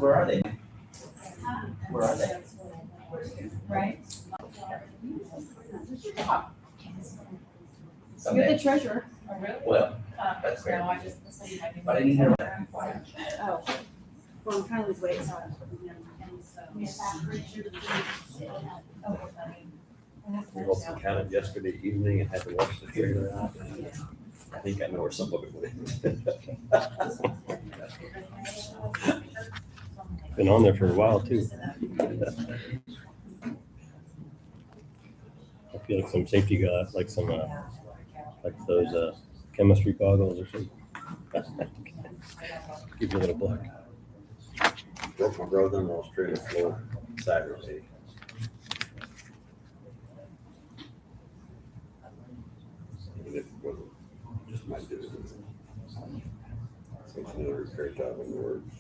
Where are they? Where are they? Right? Some You're the days. treasurer. Well, that's fair. No, I just. But I didn't hear that. Oh. Well, I'm trying to lose weight, so. We also counted yesterday evening and had to wash the trailer out. I think I know where some of it went. Been on there for a while too. I feel like some safety guys, like some, like those chemistry goggles or something. Give you a little block. Broke my brother-in-law's trailer floor Saturday. It wasn't just my business. So it's another great job in the works.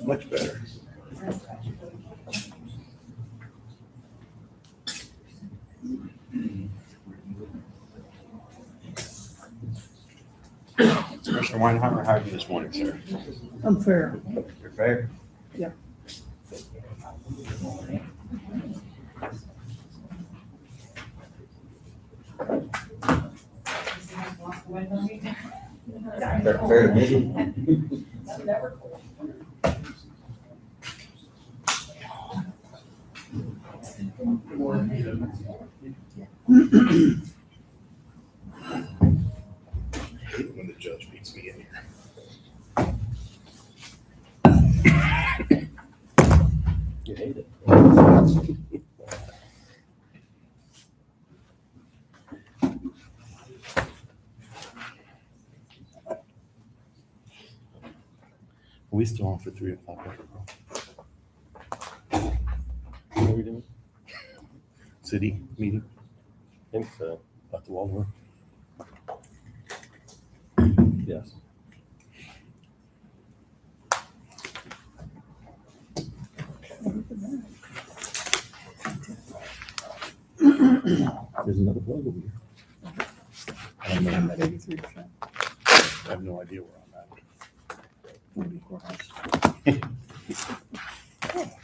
Much better. Mr. Weinheimer, how are you this morning, sir? I'm fair. You're fair? Yeah. Fair to me. I hate it when the judge beats me in here. You hate it. Are we still on for 3 o'clock? What are we doing? City meeting? I think so. About the Walmart. Yes. There's another plug over here. I'm at 83%. I have no idea where I'm at. 40 courthouse.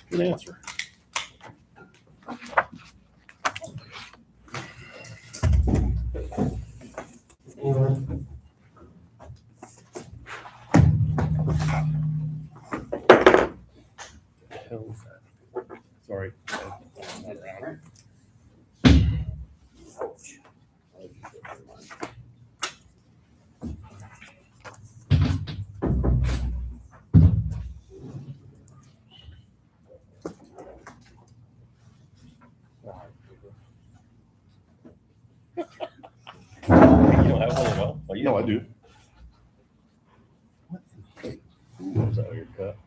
Good answer. The hell is that? Sorry. Not around. You don't have one at all? Oh, you know I do. What? Was that your cup?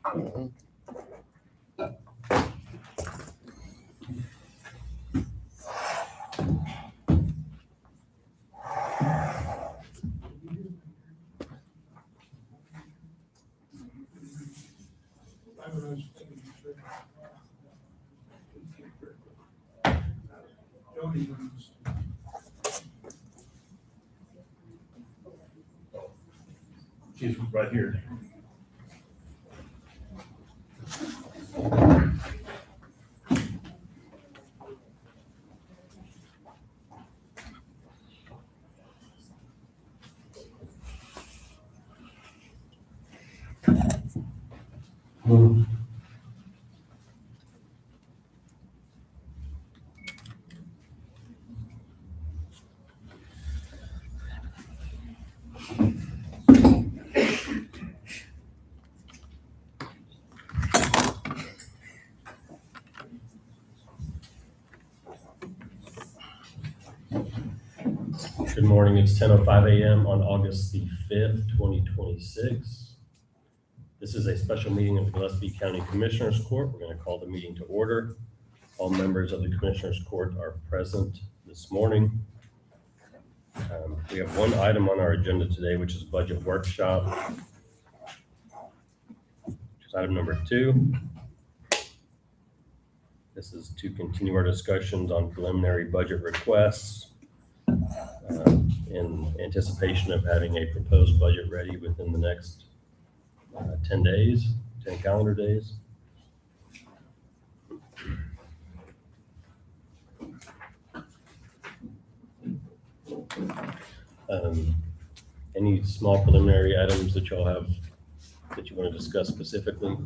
She's right here. Good morning. It's 10:05 a.m. on August the 5th, 2026. This is a special meeting of the Gillespie County Commissioners Court. We're going to call the meeting to order. All members of the Commissioners Court are present this morning. We have one item on our agenda today, which is budget workshop, which is item number 2. This is to continue our discussions on preliminary budget requests in anticipation of having a proposed budget ready within the next 10 days, 10 calendar days. Any small preliminary items that y'all have that you want to discuss specifically?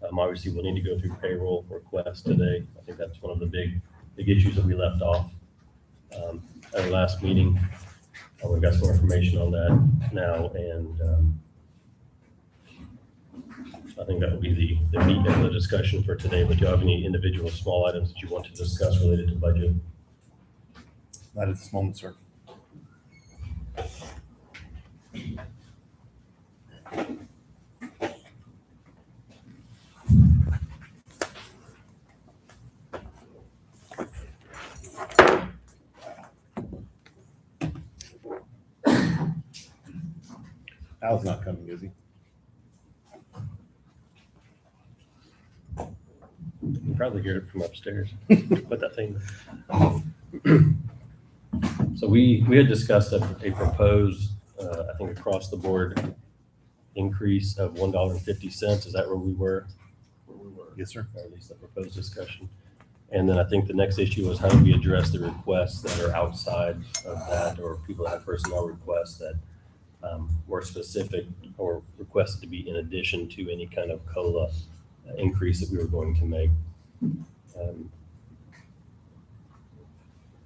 Obviously, we'll need to go through payroll requests today. I think that's one of the big issues that we left off at our last meeting. We've got some information on that now, and I think that will be the meat of the discussion for today. But do you have any individual small items that you want to discuss related to budget? Not at this moment, sir. Al's not coming, is he? You can probably hear it from upstairs. Put that thing there. So we had discussed a proposed, I think across the board increase of $1.50. Is that where we were? Yes, sir. Or at least the proposed discussion. And then I think the next issue was how do we address the requests that are outside of that, or people that have personnel requests that were specific or requested to be in addition to any kind of COLA increase that we were going to make.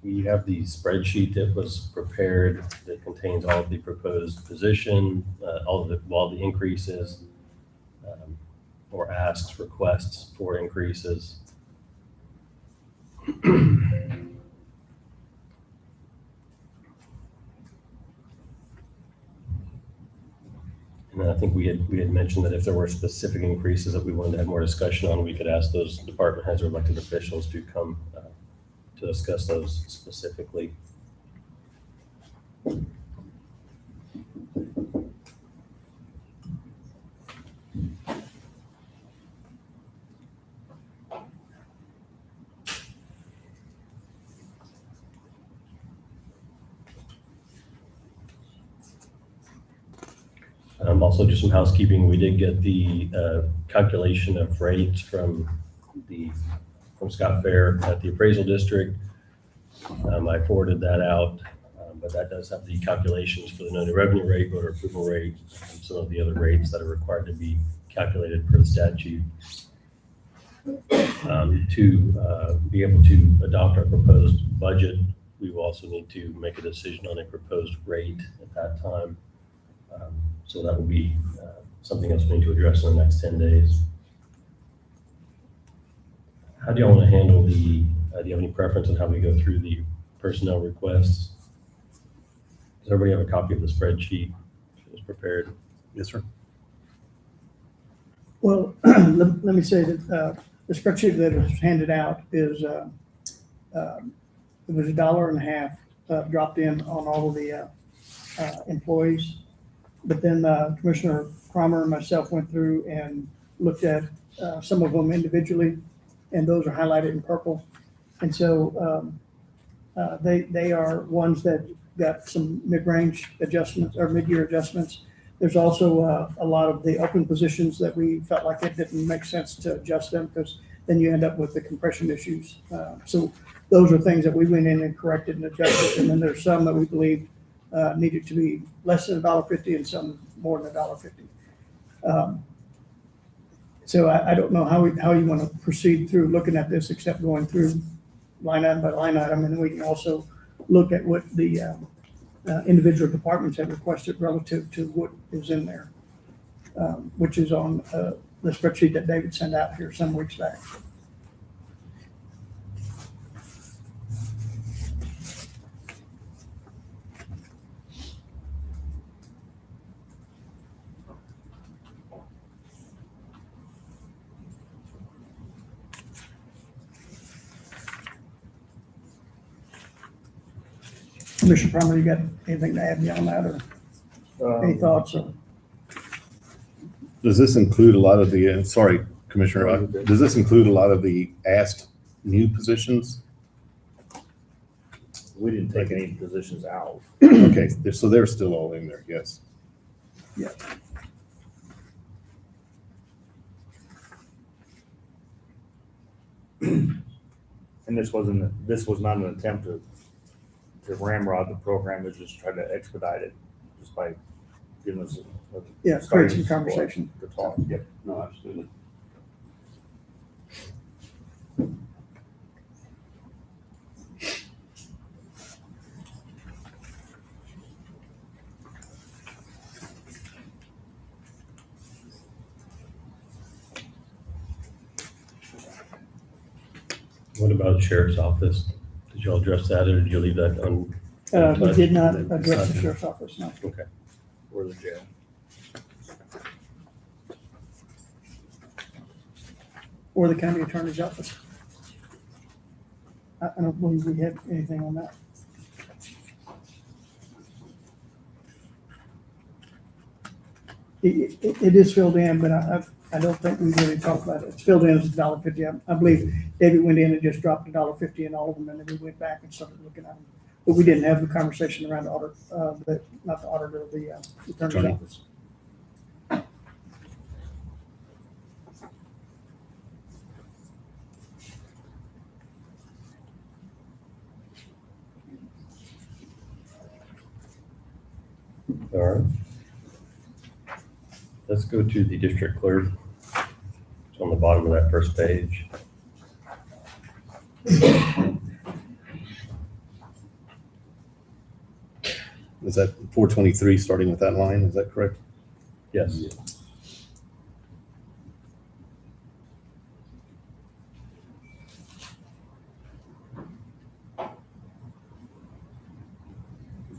We have the spreadsheet that was prepared that contains all of the proposed position, all the increases, or asks, requests for increases. And then I think we had mentioned that if there were specific increases that we wanted to have more discussion on, we could ask those department heads or elected officials to come to discuss those specifically. Also, just some housekeeping. We did get the calculation of rates from Scott Fair at the appraisal district. I forwarded that out, but that does have the calculations for the known revenue rate, voter approval rate, and some of the other rates that are required to be calculated per the statute. To be able to adopt our proposed budget, we will also need to make a decision on a proposed rate at that time. So that will be something else we need to address in the next 10 days. How do y'all want to handle do you have any preference on how we go through the personnel requests? Does everybody have a copy of the spreadsheet that was prepared? Yes, sir. Well, let me say that the spreadsheet that was handed out is, it was $1.50 dropped in on all of the employees. But then Commissioner Cromer and myself went through and looked at some of them individually, and those are highlighted in purple. And so they are ones that got some mid-range adjustments or mid-year adjustments. There's also a lot of the open positions that we felt like it didn't make sense to adjust them, because then you end up with the compression issues. So those are things that we went in and corrected and adjusted. And then there's some that we believe needed to be less than $1.50 and some more than $1.50. So I don't know how you want to proceed through looking at this, except going through line item by line item. And then we can also look at what the individual departments have requested relative to what is in there, which is on the spreadsheet that David sent out here some weeks back. Commissioner Palmer, you got anything to add beyond that, or any thoughts? Or Does this include a lot of the, sorry, Commissioner, does this include a lot of the asked new positions? We didn't take any positions out. Okay, so they're still all in there, yes. Yeah. And this was not an attempt to ramrod the program, it just tried to expedite it, just by giving us a. Yeah, create some conversation. To talk, yep. No, absolutely. What about sheriff's office? Did y'all address that or did you leave that on? We did not address the sheriff's office, no. Okay. Or the jail. Or the county attorney's office. I don't believe we had anything on that. It is filled in, but I don't think we really talked about it. It's filled in as $1.50. I believe David went in and just dropped $1.50 in all of them, and then we went back and started looking at them. But we didn't have the conversation around the auditor, not the auditor, the attorney's Attorney. office. All right. Let's go to the district clerk. It's on the bottom of that first page. Is that 423 starting with that line? Is that correct? Yes.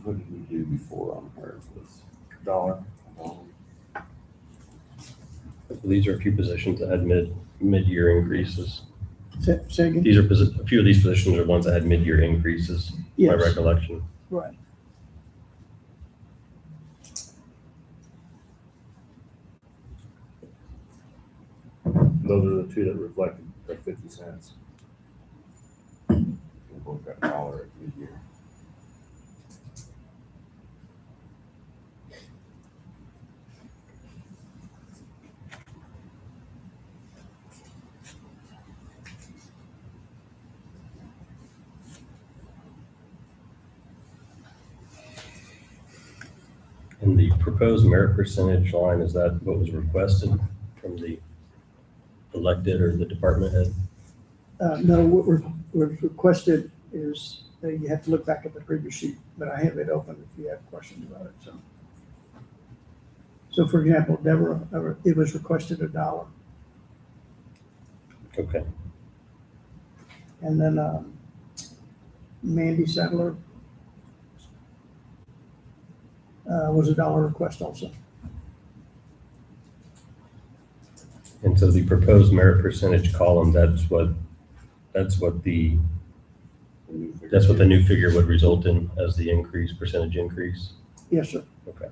What did we do before on her? Was Dollar. These are a few positions that had mid-year increases. Say again? These are, a few of these positions are ones that had mid-year increases, my Yes, recollection. right. Those are the two that reflected the 50 cents. we both got $1 at mid-year. And the proposed merit percentage line, is that what was requested from the elected or the department head? No, what was requested is that you have to look back at the previous sheet, but I have it open if you have questions about it, so. So for example, Deborah, it was requested $1. Okay. And then Mandy Sadler was $1 request also. And so the proposed merit percentage column, that's what the new figure would result in as the increase, percentage increase? Yes, sir. Okay.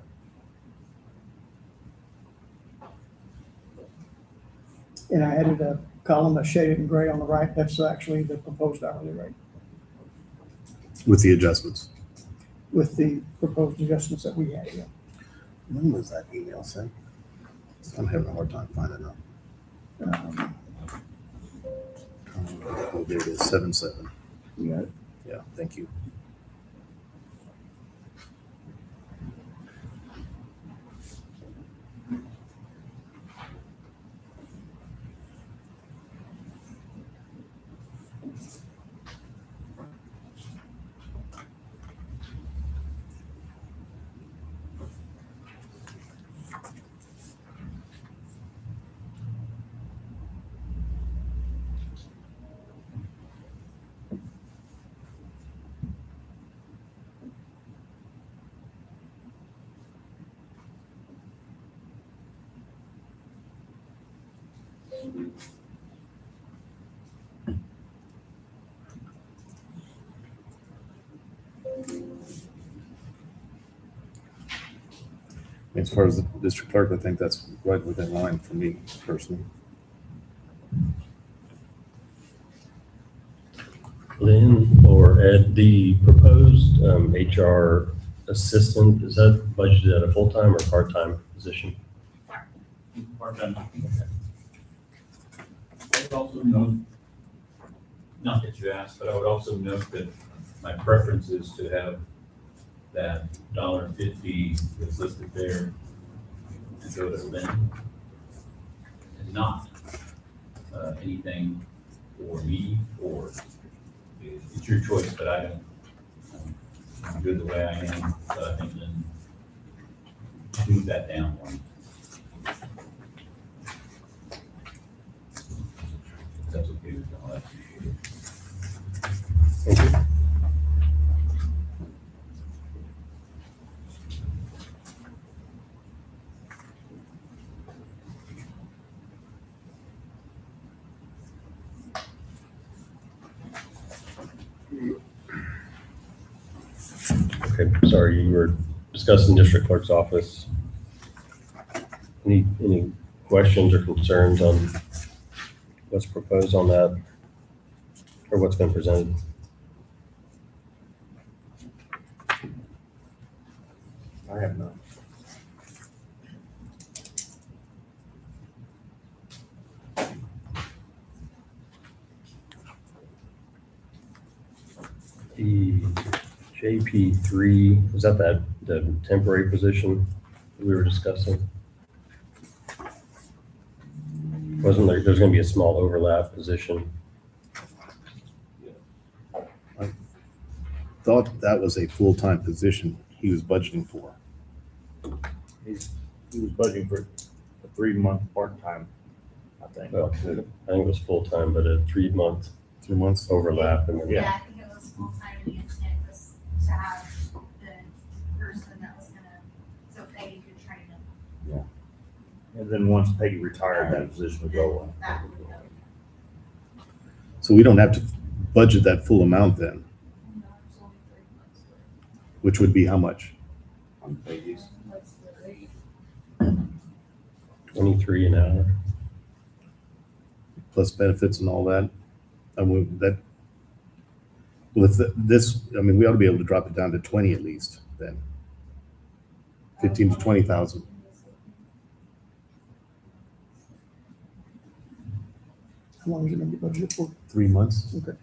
And I added a column that's shaded in gray on the right. That's actually the proposed hourly rate With the adjustments. with the proposed adjustments that we had, yeah. When was that email sent? I'm having a hard time finding out. Oh, there it is, 7/7. You got it? Yeah, thank you. As far as the district clerk, I think that's right within line for me personally. Lynn or Ed, the proposed HR assistant, is that budgeted at a full-time or part-time position? Part-time. I would also note, not that you asked, but I would also note that my preference is to have that $1.50 that's listed there to go to Lynn, and not anything for me, or it's your choice, but I don't, I'm good the way I am, so I think Lynn move that down one. If that's okay with y'all, I appreciate it. Thank you. Okay, sorry, you were discussing district clerk's office. Any questions or concerns on what's proposed on that, or what's been presented? I have none. The JP3, was that the temporary position we were discussing? Wasn't there, there's gonna be a small overlap position? Thought that was a full-time position he was budgeting for. He was budgeting for a 3-month part-time, I think. Well, I think it was full-time, but a 3-month 3 months. overlap. And then- Yeah. I think it was full-time, and the intent was to have the person that was gonna, so Peggy could train them. And then once Peggy retired, that position would go away. That would go. So we don't have to budget that full amount then, No, it's only 3 months. which would be how much? On Peggy's. What's the rate? 23 an hour. Plus benefits and all that. And that, with this, I mean, we ought to be able to drop it down to 20 at least then. 15 to 20,000. How long is it gonna be budgeted for? 3 months, Okay,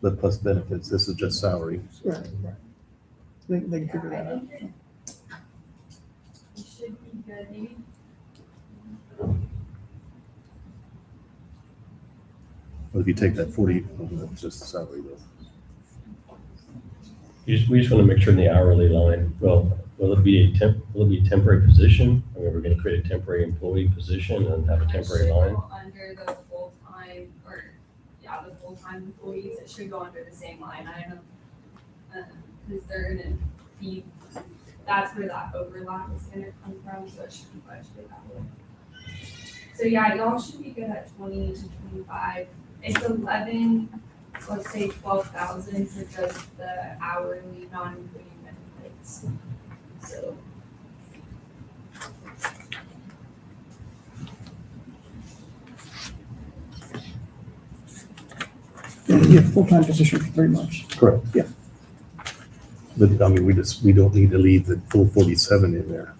but plus benefits. This is just salary. right. They can figure that out. It should be good, maybe. But if you take that 40, oh, that's just the salary though. We just want to make sure in the hourly line, well, will it be a temporary position? I mean, we're going to create a temporary employee position and have a temporary It should line? go under the full-time, or, yeah, the full-time employees, it should go under the same line item. Because they're gonna be, that's where that overlap is gonna come from, so it should be budgeted that way. So yeah, y'all should be good at 20 to 25. It's 11, let's say 12,000 for just the hourly, non-including benefits. So. Yeah, full-time position for 3 months. Correct. Yeah. But I mean, we don't need to leave the full 47 in there.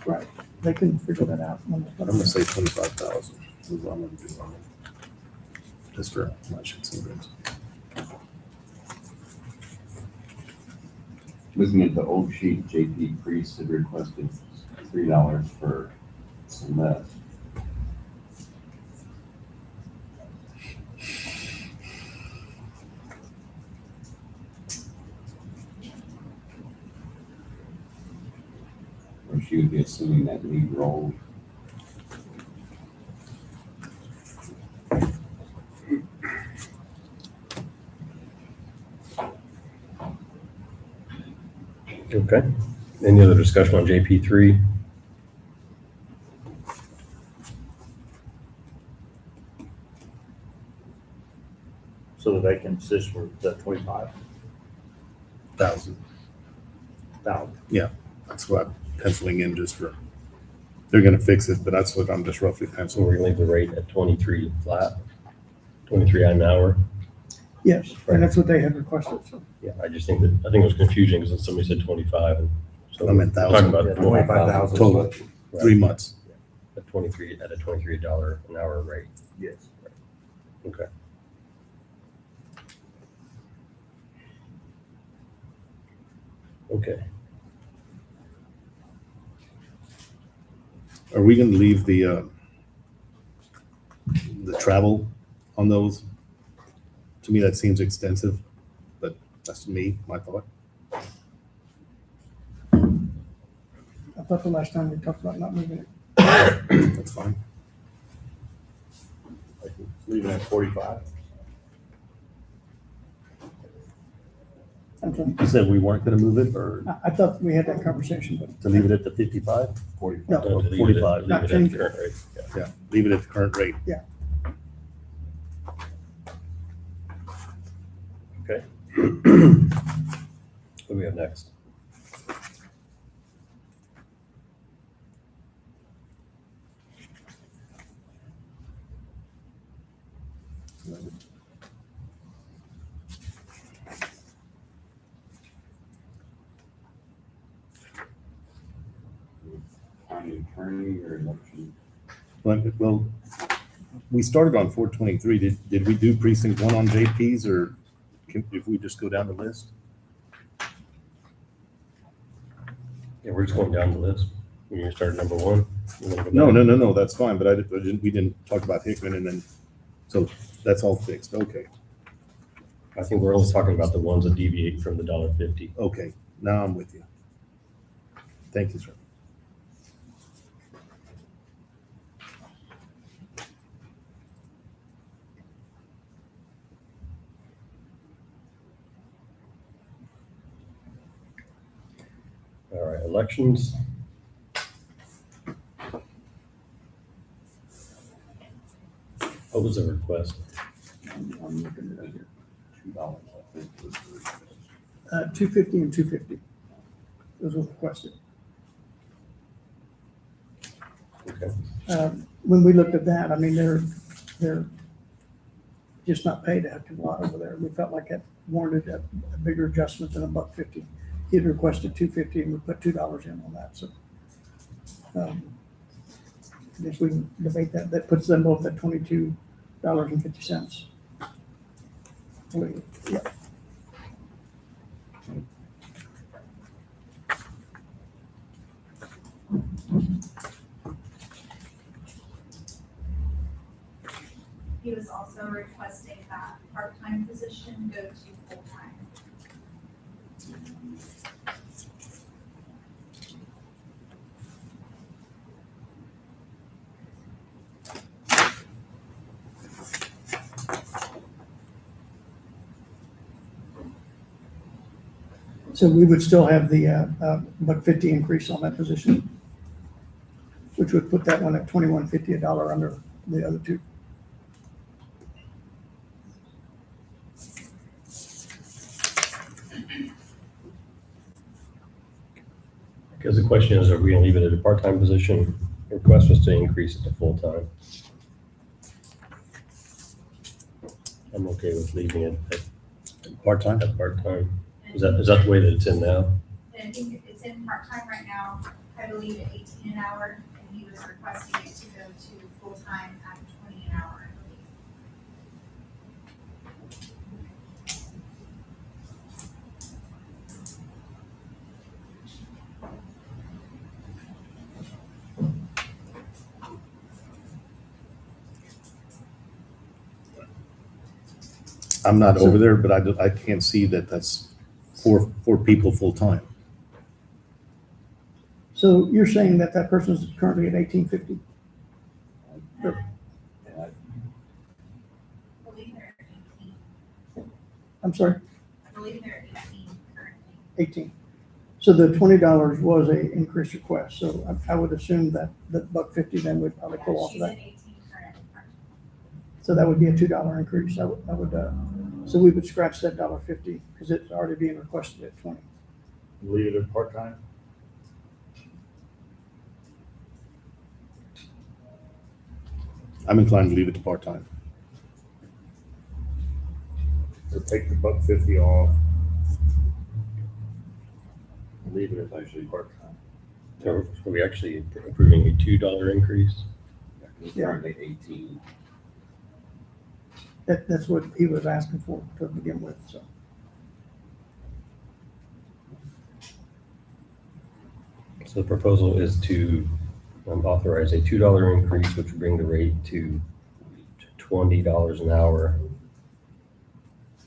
Right, they can figure that out. I'm gonna say 25,000. is what I'm gonna do on it. Just for my shits and grins. Looking at the old sheet, JP Priest had requested $3 for some meth. Or she would be assuming that lead role. Okay. Any other discussion on JP3? So the vacant position for the 25. thousand. Thousand. That's what I'm penciling in just for, they're gonna fix it, but that's what I'm just roughly So penciling. we're gonna leave the rate at 23 flat, 23 an hour. Yes, and that's what they had requested, so. Yeah, I just think it was confusing because somebody said 25 and so I meant we're 1,000. talking Yeah, about 25,000. Total, 3 months. at a $23 an hour rate. Yes. Okay. Okay. Are we gonna leave the travel on those? To me, that seems extensive, but that's me, my thought. I thought the last time we talked about not moving it. That's fine. Leave it at 45. I'm sorry. You said we weren't gonna move it, or I thought we had that conversation, but to leave it at the 55? 45. No. No, leave it at- 45. Leave Not it at change the it. current rate. Yeah. Yeah, leave it at the current rate. Okay. What do we have next? County attorney or election? Well, we started on 423. Did we do precinct 1 on JPs, or if we just go down the list? Yeah, we're just going down the list. We're gonna start at number 1. You wanna go No, back? no, that's fine, but we didn't talk about Hickman, and then, so that's all fixed. Okay, I think we're only talking about the ones that deviate from the $1.50. okay, now I'm with you. Thank you, sir. All right, elections. What was the request? I'm looking at it here. $2, I think. was the request. 250 and 250. Those were requested. Okay. When we looked at that, I mean, they're just not paid a heck of a lot over there. We felt like that warranted a bigger adjustment than $1.50. He had requested 250 and we put $2 in on that, so. I guess we can debate that. That puts them both at $22.50. Yeah. He was also requesting that part-time position go to full-time. So we would still have the $1.50 increase on that position, which would put that one at $21.50, $1 under the other two. Because the question is, are we gonna leave it at a part-time position? The request was to increase it to full-time. I'm okay with leaving it Part-time? at part-time. Is that the way that it's in now? And I think it's in part-time right now, I believe at 18 an hour, and he was requesting it to go to full-time at 20 an hour, I believe. I'm not over there, but I can't see that that's four people full-time. So you're saying that that person is currently at $18.50? And I I believe they're at 18. I'm sorry, I believe they're at 18 currently. 18. So the $20 was a increased request, so I would assume that the $1.50 then would probably pull Yeah, off of she's that. at 18 currently. So that would be a $2 increase. I would So we would scratch that $1.50 because it's already being requested at 20. Leave it at part-time? I'm inclined to leave it to part-time. So take the $1.50 off. Leave it at actually part-time. So are we actually approving a $2 increase? Yeah. 18. That's what he was asking for to begin with, so. So the proposal is to authorize a $2 increase, which would bring the rate to $20 an hour,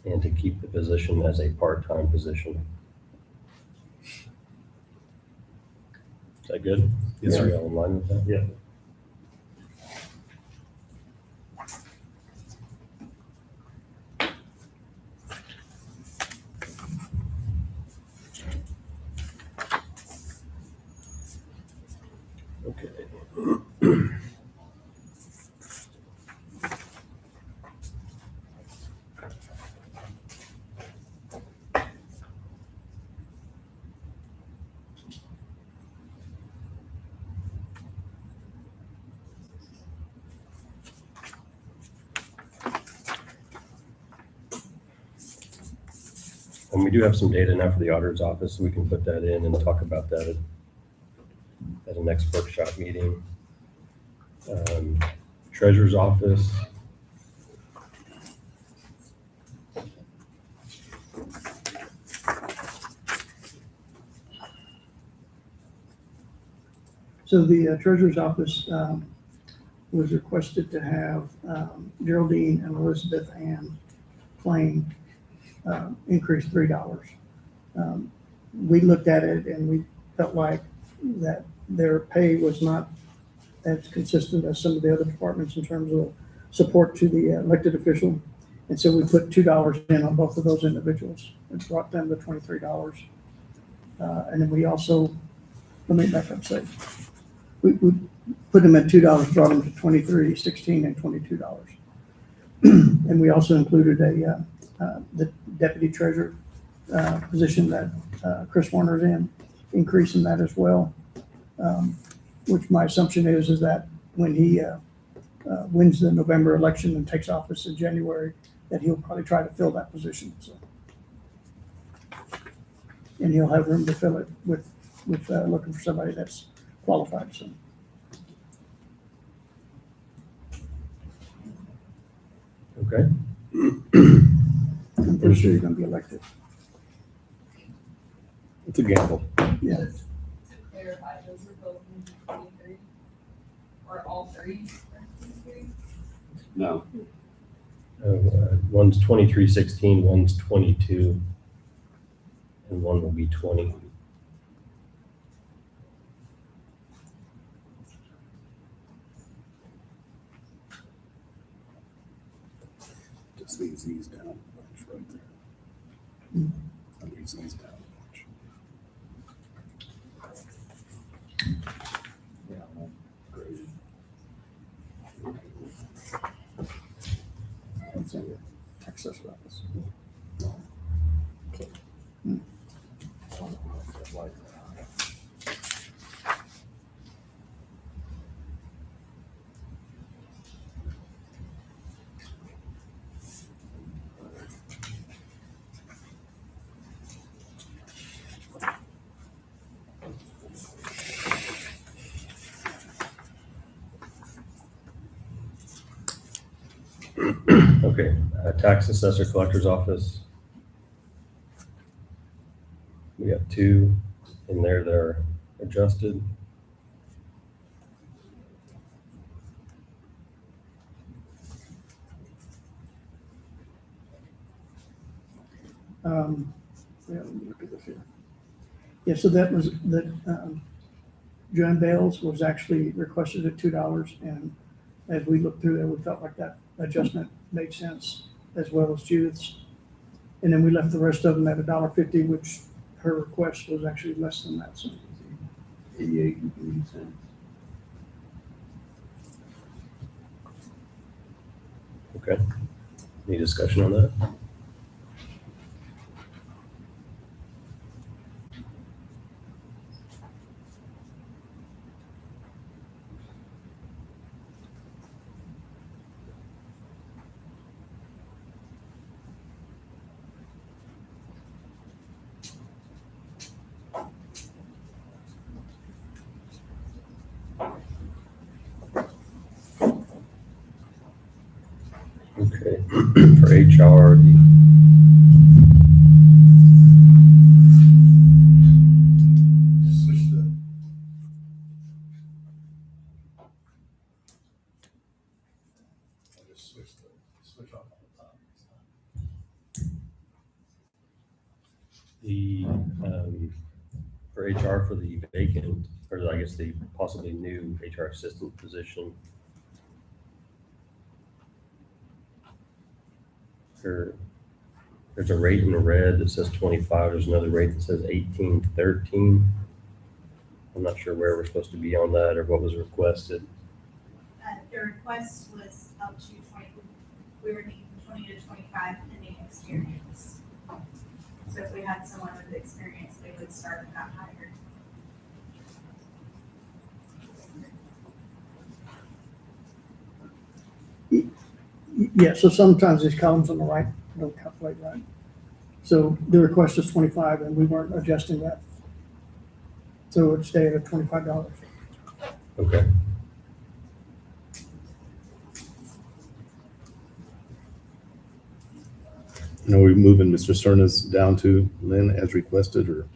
and to keep the position as a part-time position. Is that good? Yes, sir. Are you all in line with that? Yeah. Okay. And we do have some data now for the auditor's office, so we can put that in and talk about that at a next workshop meeting. Treasurer's office. So the treasurer's office was requested to have Geraldine and Elizabeth Ann claim increase $3. We looked at it and we felt like that their pay was not as consistent as some of the other departments in terms of support to the elected official. And so we put $2 in on both of those individuals and brought them to $23. And then we also, let me back up, say, we put them at $2, brought them to $23, $16, and $22. And we also included the deputy treasurer position that Chris Warner's in, increasing that as well. Which my assumption is that when he wins the November election and takes office in January, that he'll probably try to fill that position. So, and he'll have room to fill it with looking for somebody that's qualified. So. Okay. I'm pretty sure you're going to be elected. It's a gamble. Yeah. Just to clarify, those are both in 23, or all three are 23? No, One's 2316, one's 22, and one will be 20. Just leaves these down a bunch right there. That leaves these down a bunch. That's in the tax assessor's office. Okay, tax assessor collector's office. We have two in there that are adjusted. Yeah, let me look at this here. Yeah, so that was, Joanne Bales was actually requested at $2, and as we looked through there, we felt like that adjustment made sense, as well as Judith's. And then we left the rest of them at $1.50, which her request was actually less than that, so. 88 and 80 cents. Okay. Any discussion on that? for HR, the Switch the. I'll just switch off on the top. the, for HR for the vacant, or I guess the possibly new HR assistant position. There's a rate in the red that says 25. There's another rate that says 1813. I'm not sure where we're supposed to be on that or what was requested. The request was up to 20, we were needing 20 to 25 pending experience. So if we had someone with experience, they would start that higher. Yeah, so sometimes these columns on the right don't calculate right. So the request is 25 and we weren't adjusting that. So it would stay at $25. Okay. Are we moving Mr. Cernas down to Lynn as requested, or?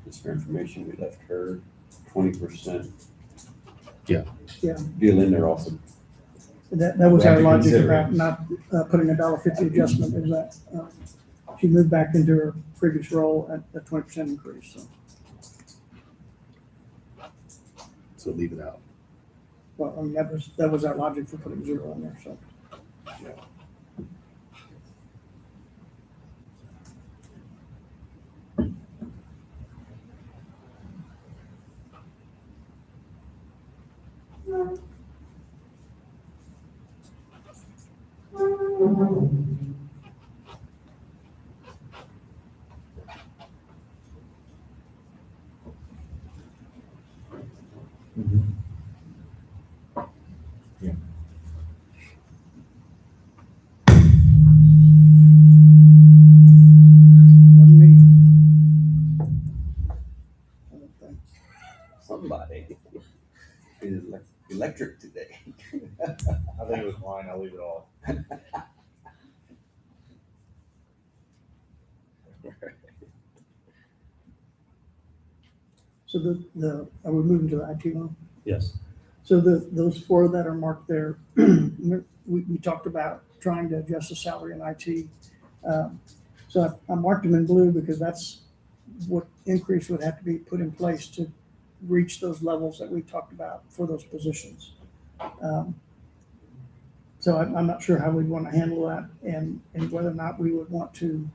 Just for information, we left her 20%. Yeah. Yeah. Deal in there also. That was We have our to logic consider about it. not putting $1.50 adjustment is that she moved back into her previous role at a 20% increase, so. So leave it out. Well, I mean, that was our logic for putting 0 in there, so. Wasn't me. I don't think. Somebody. It is electric today. I think it was mine, I'll leave it all. So are we moving to the IT one? Yes. So those 4 that are marked there, we talked about trying to adjust the salary in IT. So I marked them in blue because that's what increase would have to be put in place to reach those levels that we talked about for those positions. So I'm not sure how we'd want to handle that and whether or not we would want to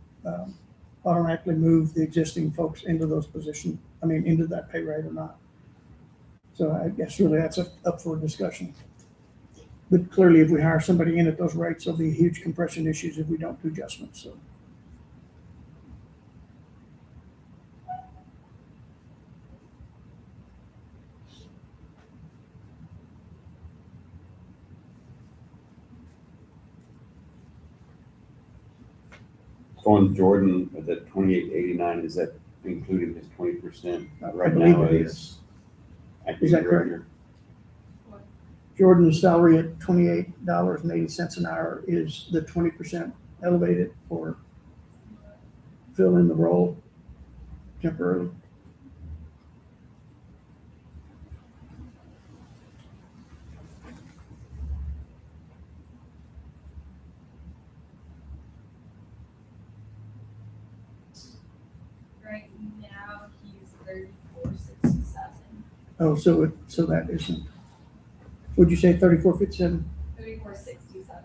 automatically move the existing folks into those positions, into that pay rate or not. So I guess really that's up for discussion. But clearly, if we hire somebody in at those rates, there'll be huge compression issues if we don't do adjustments, so. So on Jordan, that 2889, is that including his 20% I right believe now? it is. Acting Is that correct? director? Jordan's salary at $28.80 an hour is the 20% elevated or fill in the role temporarily. Right now, he's 3467. Oh, so that isn't, would you say 34.57? 3467.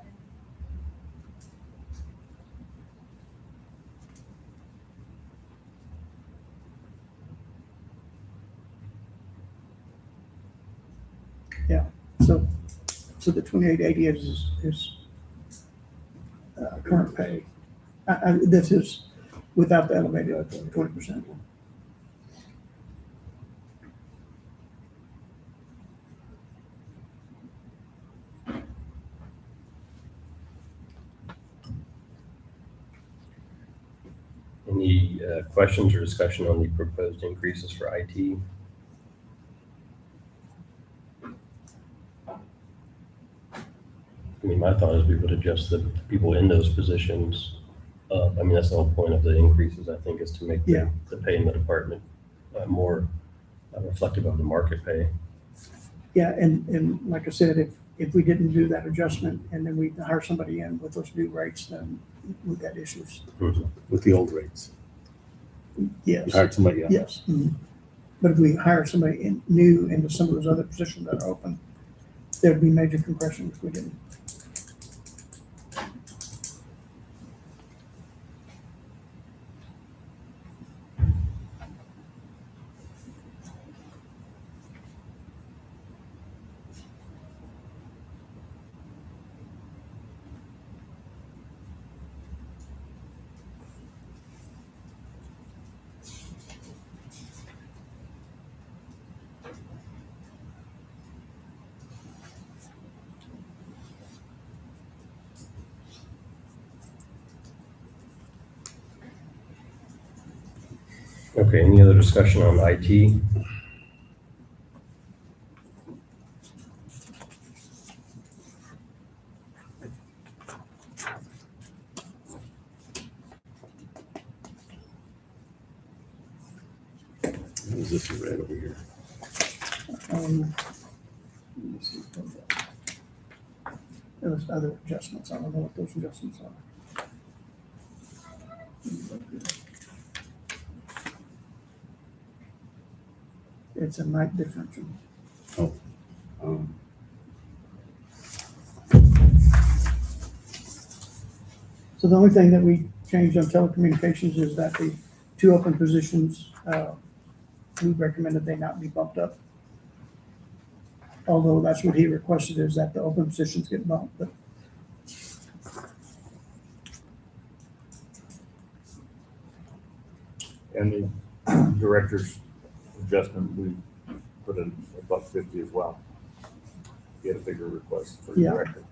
So the 2880 is current pay. This is without the elevated 20%. And Any questions or discussion on the proposed increases for IT? I mean, my thought is we would adjust the people in those positions up. I mean, that's the whole point of the increases, I think, is to make Yeah. the pay in the department more reflective of the market pay. Yeah, and like I said, if we didn't do that adjustment and then we hire somebody in with those new rates, then we've got issues. With the old rates. Yes. You hired somebody, yeah. Yes. Mhm. But if we hire somebody new into some of those other positions that are open, there'd be major compression if we didn't. Okay, any other discussion on IT? What is this in red over here? Let me see. There was other adjustments. I don't know what those adjustments are. It's a night differential. Um, So the only thing that we changed on telecommunications is that the two open positions, we recommended they not be bumped up. Although that's what he requested, is that the open positions get bumped, but And the director's adjustment, we put in $1.50 as well. He had a bigger request for the Yeah. director.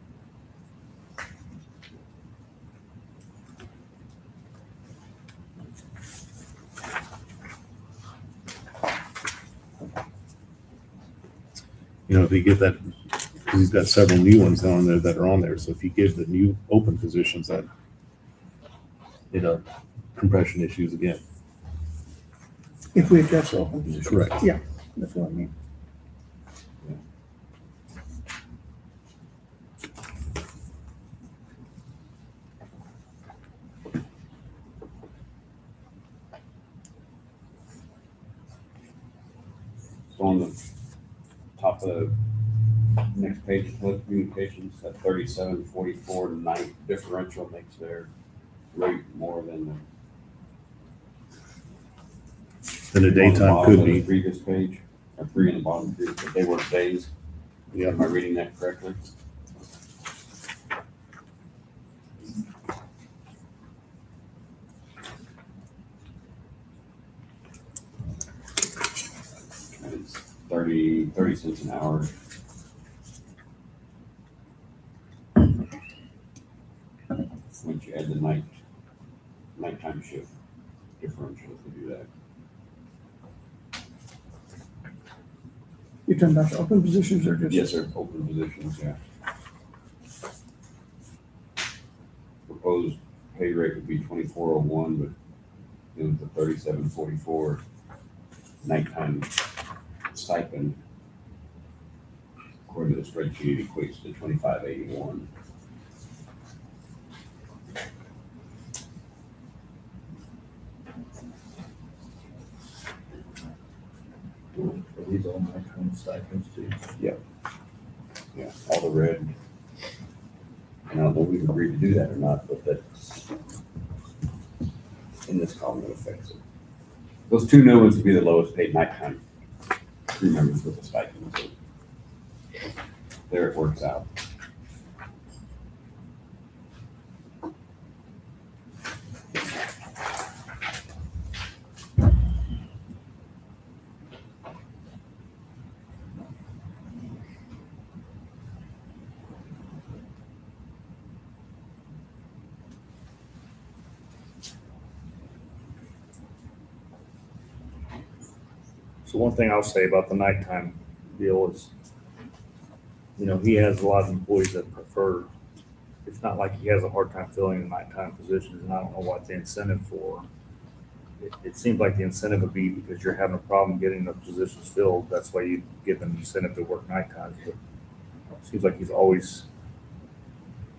You know, if you get that, because he's got several new ones on there that are on there, so if you give the new open positions that, compression issues again. if we adjust the open positions. Correct. Yeah, that's what I mean. So on the top of the next page, telecommunications, that 3744 night differential makes their rate more than the. Then the on the daytime bottom could of the be, Previous page, or three in the bottom, but they work days. yeah. Am I reading that correctly? It's 30 cents an hour. Once you add the nighttime shift differential, if you do that. You're talking about the open positions or just? Yes, sir, open positions, yeah. Proposed pay rate would be 2401, but it was the 3744 nighttime stipend. According to the spreadsheet, it equates to 2581. Are these all my kind of stipends too? Yeah, all the red. And I don't know if we've agreed to do that or not, but that's in this column, it affects it. Those two new ones would be the lowest paid nighttime crew members with the stipend. So there it works out. So one thing I'll say about the nighttime deal is, he has a lot of employees that prefer, it's not like he has a hard time filling the nighttime positions, and I don't know what the incentive for. It seems like the incentive would be because you're having a problem getting the positions filled, that's why you give them incentive to work nighttime. But it seems like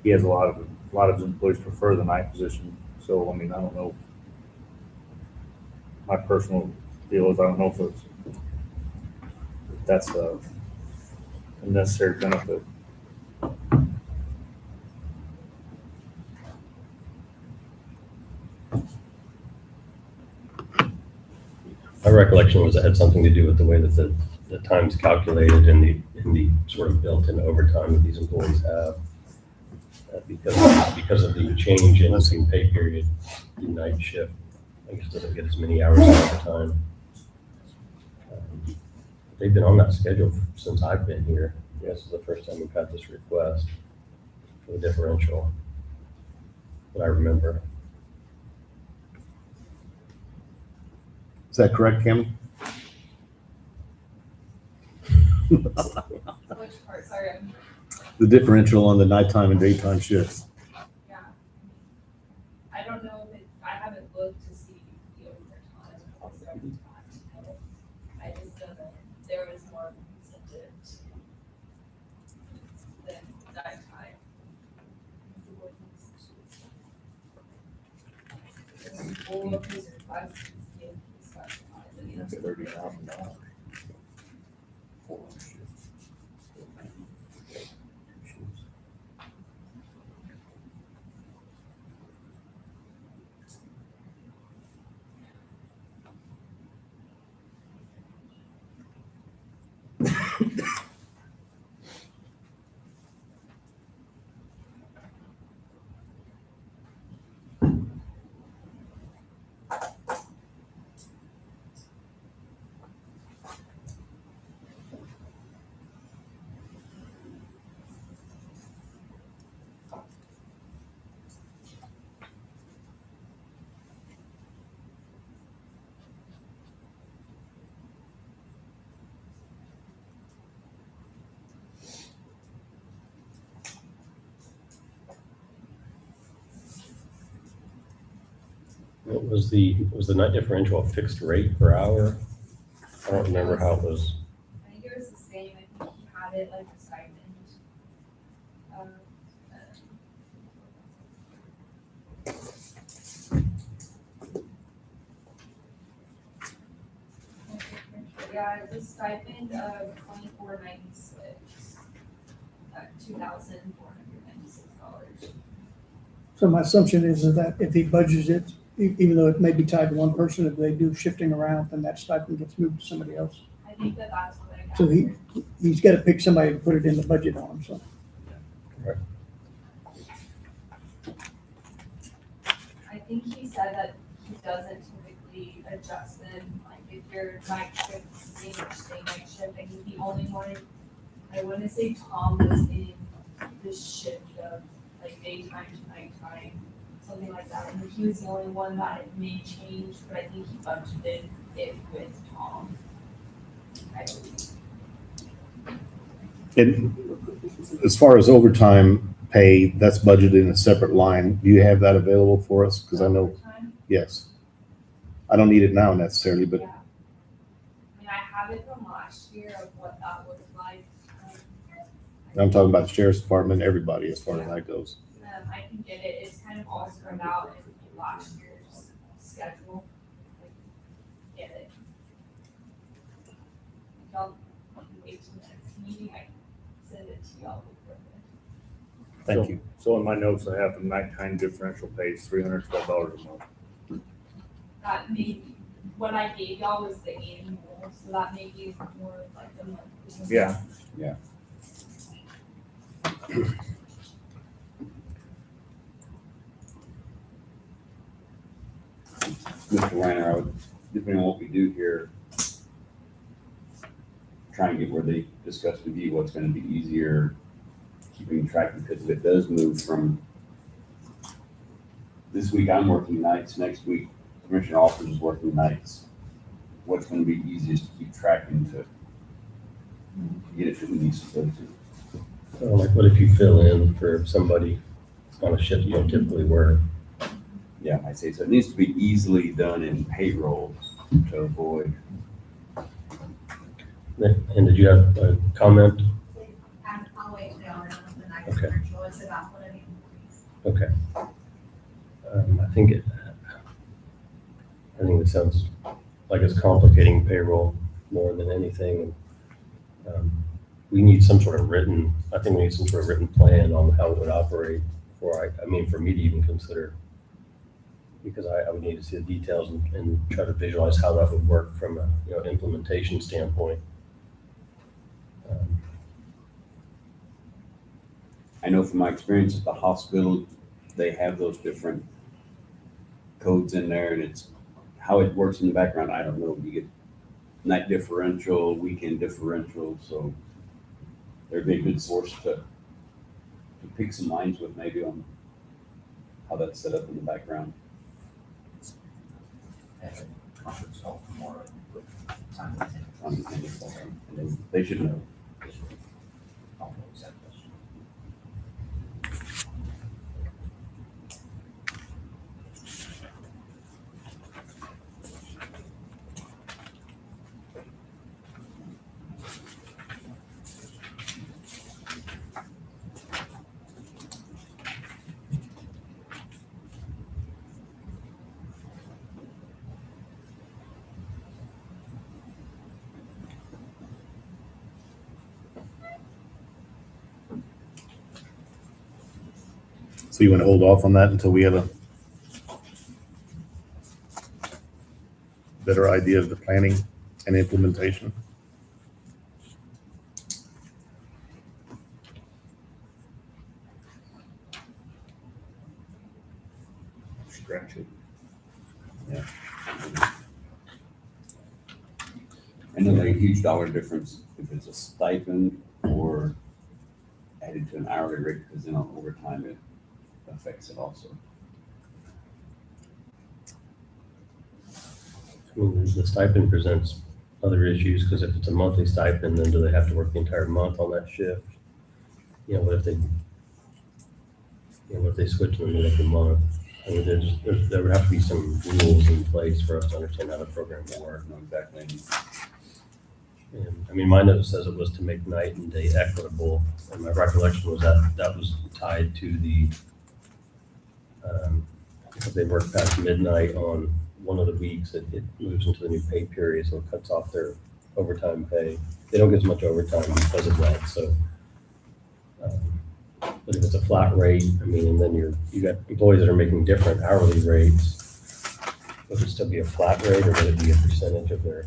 he has a lot of his employees prefer the night position, so, I don't know. My personal deal is, I don't know if that's a necessary benefit. My recollection was it had something to do with the way that the time's calculated and the sort of built-in overtime that these employees have. Because of the change in the pay period, the night shift, I guess doesn't get as many hours of overtime. They've been on that schedule since I've been here. This is the first time we've had this request for the differential that I remember. Is that correct, Cameron? Which part, sorry, The differential on the nighttime and daytime shifts. yeah. I don't know if I haven't looked to see the overtime, also overtime. I just know that there was more incentive than nighttime. All of his requests is specified, I mean, that's $30,000. Was the night differential a fixed rate per hour? I don't remember how it was. I think it was the same, I think he had it like a stipend. Yeah, it's a stipend of $24.96, $2,496. So my assumption is that if he budgets it, even though it may be tied to one person, if they do shifting around, then that stipend gets moved to somebody else. I think that's what I got. So he's got to pick somebody to put it in the budget on him, so. I think he said that he doesn't typically adjust them, like if your night shift is the same night shift, I think the only one, I wanna say Tom was in this shift of like daytime to nighttime, something like that, and he was the only one that it may change, but I think he budgeted it with Tom. I believe. And as far as overtime pay, that's budgeted in a separate line. Do you have that available for us? Because I know, Overtime? yes. I don't need it now necessarily, but Yeah. I mean, I have it from last year of what that looked like. I'm talking about the sheriff's department, everybody as far as that goes. I can get it, it's kind of all spread out in last year's schedule. Get it. If y'all want to wait till the next meeting, I can send it to y'all. Thank you. So in my notes, I have the nighttime differential pays $312 a month. That may be, what I gave y'all was the annual, so that may be more of like the monthly. Yeah. Mr. Reiner, I would, depending on what we do here, try and get where they discuss with you what's gonna be easier keeping track, because if it does move from this week I'm working nights, next week Commissioner Officers is working nights. what's gonna be easiest to keep tracking to get it to who needs to go to. Like what if you fill in for somebody on a shift you don't typically work? Yeah, I say, so it needs to be easily done in payroll to avoid. And did you have a comment? I'll wait till y'all are done with the night Okay. differential, it's about what it increase. Okay. I think it sounds like it's complicating payroll more than anything. We need some sort of written, I think we need some sort of written plan on how it would operate for me to even consider. Because I would need to see the details and try to visualize how that would work from a, implementation standpoint. I know from my experience at the hospital, they have those different codes in there, and it's how it works in the background. I don't know. You get night differential, weekend differential, so there'd be a good source to pick some lines with maybe on how that's set up in the background. Conference call tomorrow with time. And then they should know. I'll pose that question. So you want to hold off on that until we have a better idea of the planning and implementation? Scratch it. I know there's a huge dollar difference if it's a stipend or added to an hourly rate, because then on overtime it affects it also. I mean, the stipend presents other issues, because if it's a monthly stipend, then do they have to work the entire month on that shift? What if they switch in the middle of the month? I mean, there would have to be some rules in place for us to understand how the program will work. I know exactly. And, I mean, my note says it was to make night and day equitable, and my recollection was that was tied to the, if they work past midnight on one of the weeks, it moves into the new pay period, so it cuts off their overtime pay. They don't get as much overtime because of that, so. But if it's a flat rate, I mean, and then you got employees that are making different hourly rates, would it still be a flat rate, or would it be a percentage of their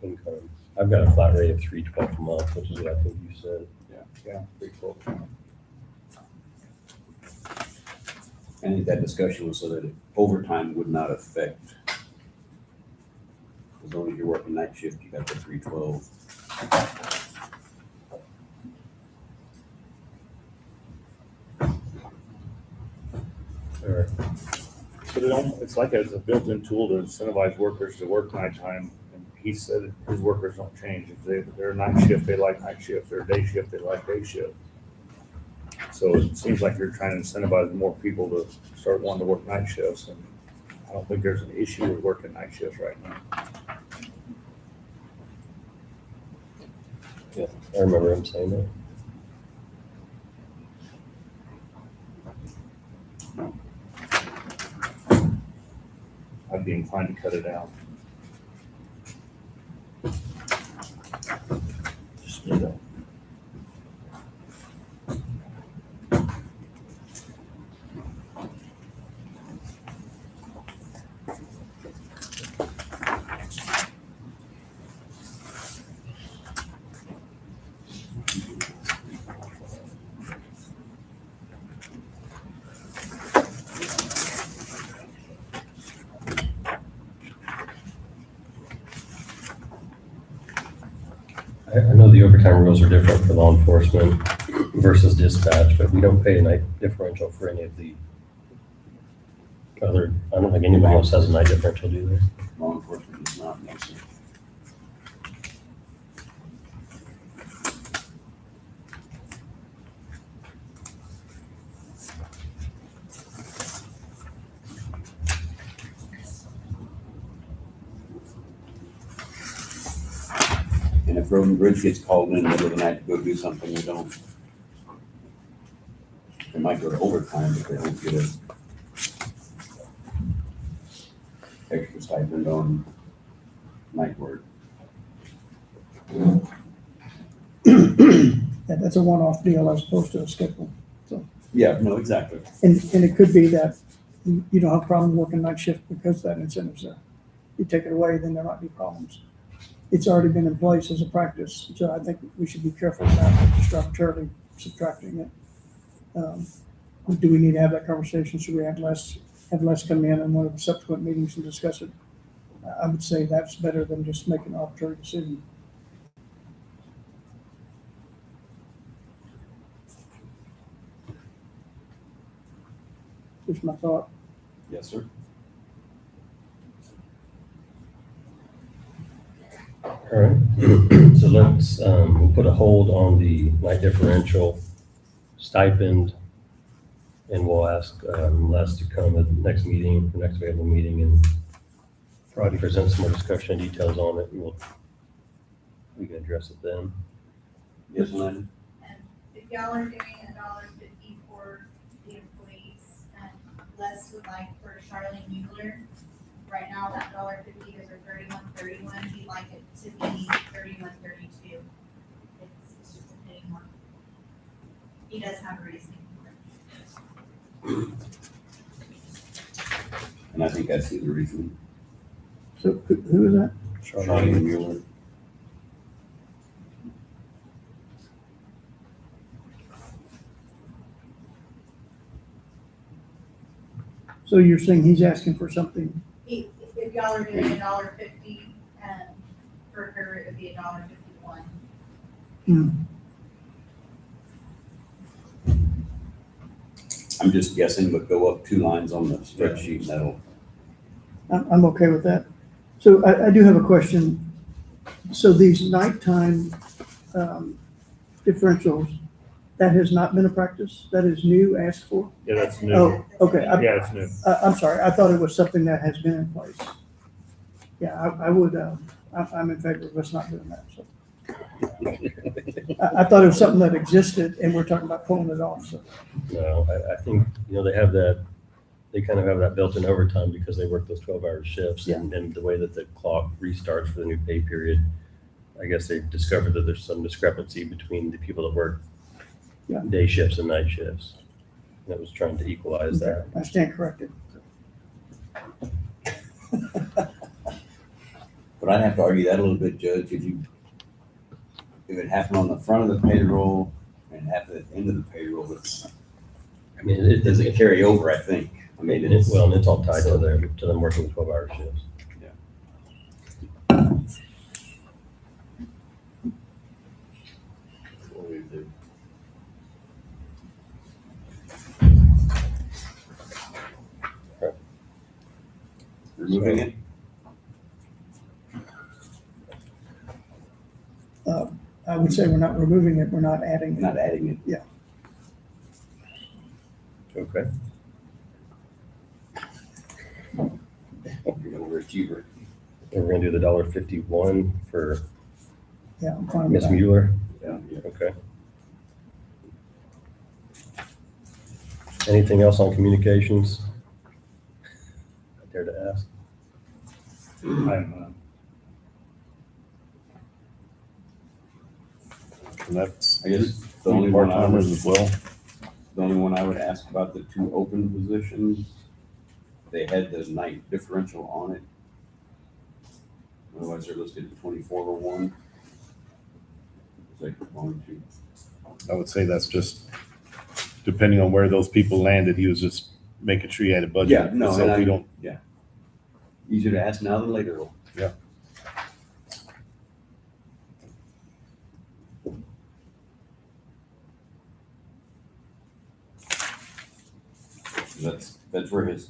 income? I've got a flat rate of $312 a month, which is what I think you said. Yeah, pretty close. I think that discussion was so that overtime would not affect. As long as you're working night shift, you got the 312. All right. But it's like it's a built-in tool to incentivize workers to work nighttime. And he said his workers don't change. If they're night shift, they like night shift. They're day shift, they like day shift. So it seems like you're trying to incentivize more people to start wanting to work night shifts. And I don't think there's an issue with working night shifts right now. Yeah, I remember him saying that. I'd be inclined to cut it out. Just need a I know the overtime rules are different for law enforcement versus dispatch, but we don't pay a night differential for any of the Other, I don't think anybody else has a night differential, do they? Law enforcement is not, no, sir. And if Road and Bridge gets called in the middle of the night to go do something, we don't. They might go to overtime, but they don't get a extra stipend on night work. Yeah, that's a one-off deal as opposed to a schedule. Yeah, no, exactly. And it could be that you don't have a problem working night shift because that incentive's there. You take it away, then there might be problems. It's already been in place as a practice, so I think we should be careful about just arbitrarily subtracting it. Do we need to have that conversation? Should we have less come in one of the subsequent meetings and discuss it? I would say that's better than just making an arbitrary decision. Just my thought. Yes, sir. All right, so let's, we'll put a hold on the night differential stipend, and we'll ask Les to come at the next meeting, the next available meeting, and probably present some more discussion and details on it, and we can address it then. Yes, Lynn? And if y'all are doing $1.50 for the employees, and Les would like for Charlene Mueller, right now that $1.50 is her $31.31, he'd like it to be $31.32. It's just a penny more. He does have a reasoning for it. And I think I see the reason. So who is that? Charlene Mueller. So you're saying he's asking for something? If y'all are doing $1.50, for her, it would be $1.51. I'm just guessing, but go up 2 lines on the spreadsheet, and that'll. I'm okay with that. So I do have a question. So these nighttime differentials, that has not been a practice? That is new, asked for? Yeah, that's new. Oh, okay. Yeah, it's new. I'm sorry. I thought it was something that has been in place. Yeah, I would, I'm in favor of us not doing that, so. I thought it was something that existed and we're talking about pulling it off, so. No, I think, they have that, they kind of have that built-in overtime because they work those 12-hour shifts, and the way that the clock restarts for the new pay period, I guess they've discovered that there's some discrepancy between the people that work Yeah. day shifts and night shifts. And it was trying to equalize that. I stand corrected. But I'd have to argue that a little bit, Judge, if it happened on the front of the payroll and happened at the end of the payroll, I mean, it doesn't carry over, I think. I mean, and it's all tied to them working 12-hour shifts. what we do. Removing it? I would say we're not removing it, we're not adding it. Not adding it. Yeah. Okay. You're an overachiever. And we're gonna do the $1.51 for Yeah, I'm fine with Ms. that. Mueller. Yeah. Okay. Anything else on communications? I dare to ask. And that's I guess the only one I part-timers would, as well. the only one I would ask about the 2 open positions, they had the night differential on it. Otherwise, they're listed at 24/1. It's like 1, 2. I would say that's just, depending on where those people landed, he was just making sure he had a budget. Yeah, no, So and if we I- don't, Easier to ask now than later. Yeah. That's where his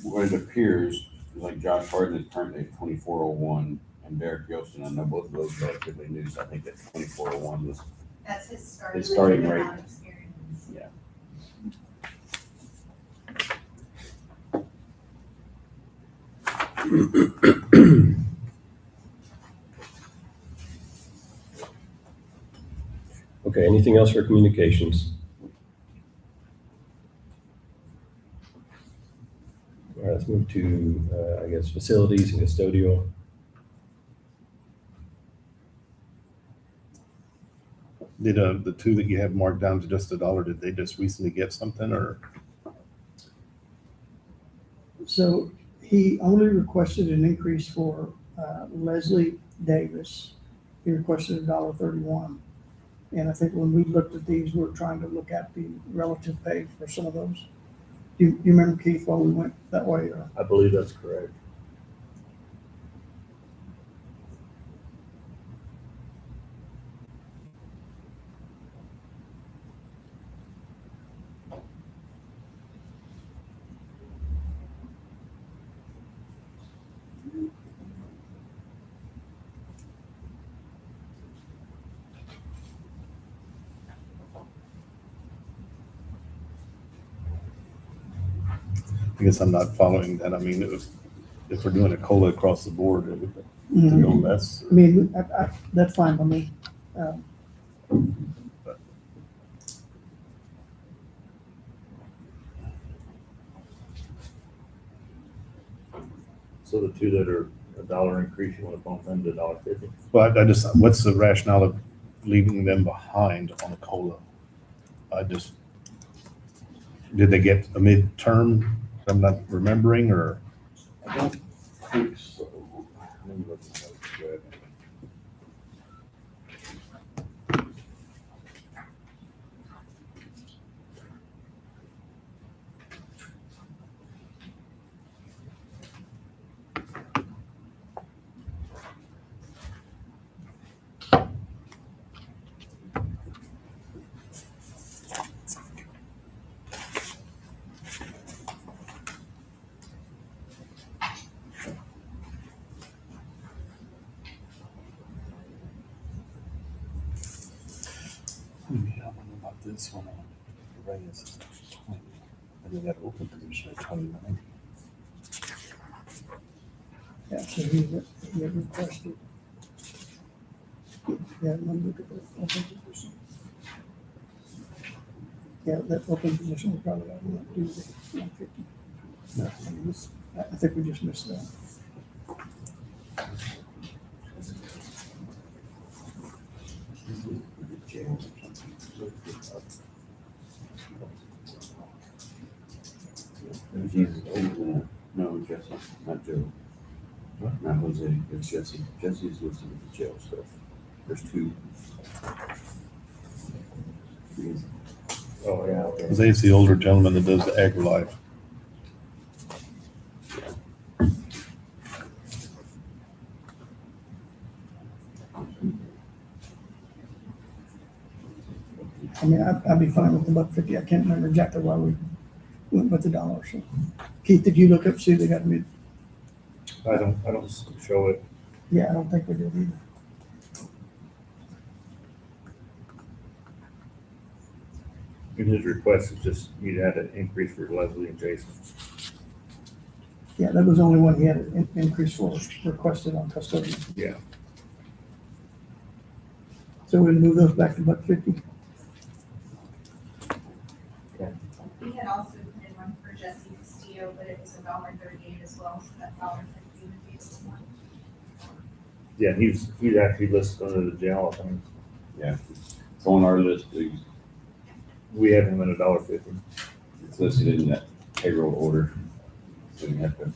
what it appears, like Josh Harden is currently at 2401, and Derek Yostin, I know both of those are relatively new, so I think that 2401 was, That's his starting. His starting rate. amount of experience. yeah. Okay, anything else for communications? All right, let's move to, I guess, facilities and custodial. Did, the two that you have marked down to just $1, did they just recently get something or? So he only requested an increase for Leslie Davis. He requested $1.31. And I think when we looked at these, we were trying to look at the relative pay for some of those. You remember, Keith, while we went that way? Or? I believe that's correct. I guess I'm not following that. I mean, if we're doing a COLA across the board, it would Mhm. go less. I mean, that's fine by me. So the two that are $1 increase, you want to bump them to $1.50? Well, I just, what's the rationale of leaving them behind on the COLA? Did they get a midterm I'm not remembering, or? I don't think so. Let me look at those good. I don't know about this one. The raise is 20. I think that open position at 29. Yeah, so he had requested. Yeah, let me look at that open position. Yeah, that open position, we probably ought to not do the 150. No, I think we just missed that. No, Jesse, not Joe. Not Jose, it's Jesse. Jesse's listed with the jail stuff. There's two. Oh, yeah. Okay. Jose's the older gentleman that does the agri-life. I mean, I'd be fine with the $1.50. I can't remember exactly why we went with the $1. So, Keith, did you look up, see if they got me? I don't show it. Yeah, I don't think we did either. In his request, it's just you had an increase for Leslie and Jason. Yeah, that was the only one he had an increase for, requested on custodian. Yeah. So we'll move those back to $1.50. We had also put in one for Jesse Castillo, but it was $1.38 as well, so that $1.50 would be the one. Yeah, he's actually listed under the jail, I think. Yeah, it's on our list. We have him at $1.50. It's listed in that payroll order. So you have to.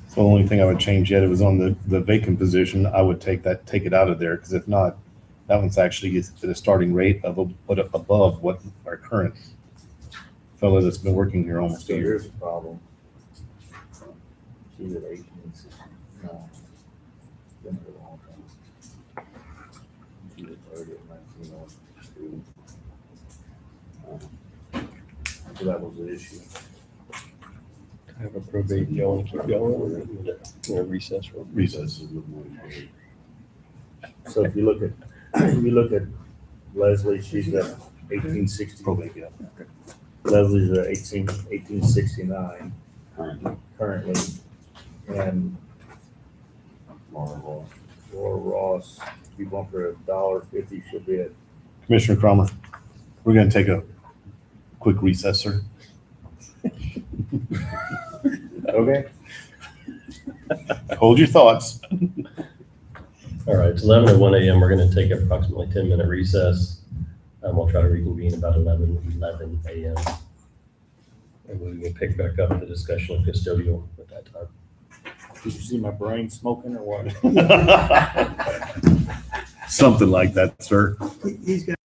So the only thing I would change yet, it was on the vacant position. I would take it out of there, because if not, that one's actually at a starting rate of above what our current fellow that's been working here almost So a year. here's a problem. She's at 18, no. Been here a long time. So that was the issue. I have a probate, you want to keep going or recess? Recess. So if you look at, Leslie, she's at 1860. Probate, yeah. Leslie's at 1869 Currently. currently. And Laura Ross, if you bump her $1.50, she'll be at, Commissioner Cromer, we're gonna take a quick recess, sir. okay? Hold your thoughts. All right, it's 11:01 a.m. We're going to take approximately 10-minute recess. We'll try to reconvene about 11 a.m. And we can pick back up the discussion of custodial at that time. Did you see my brain smoking or what? Something like that, sir. He's got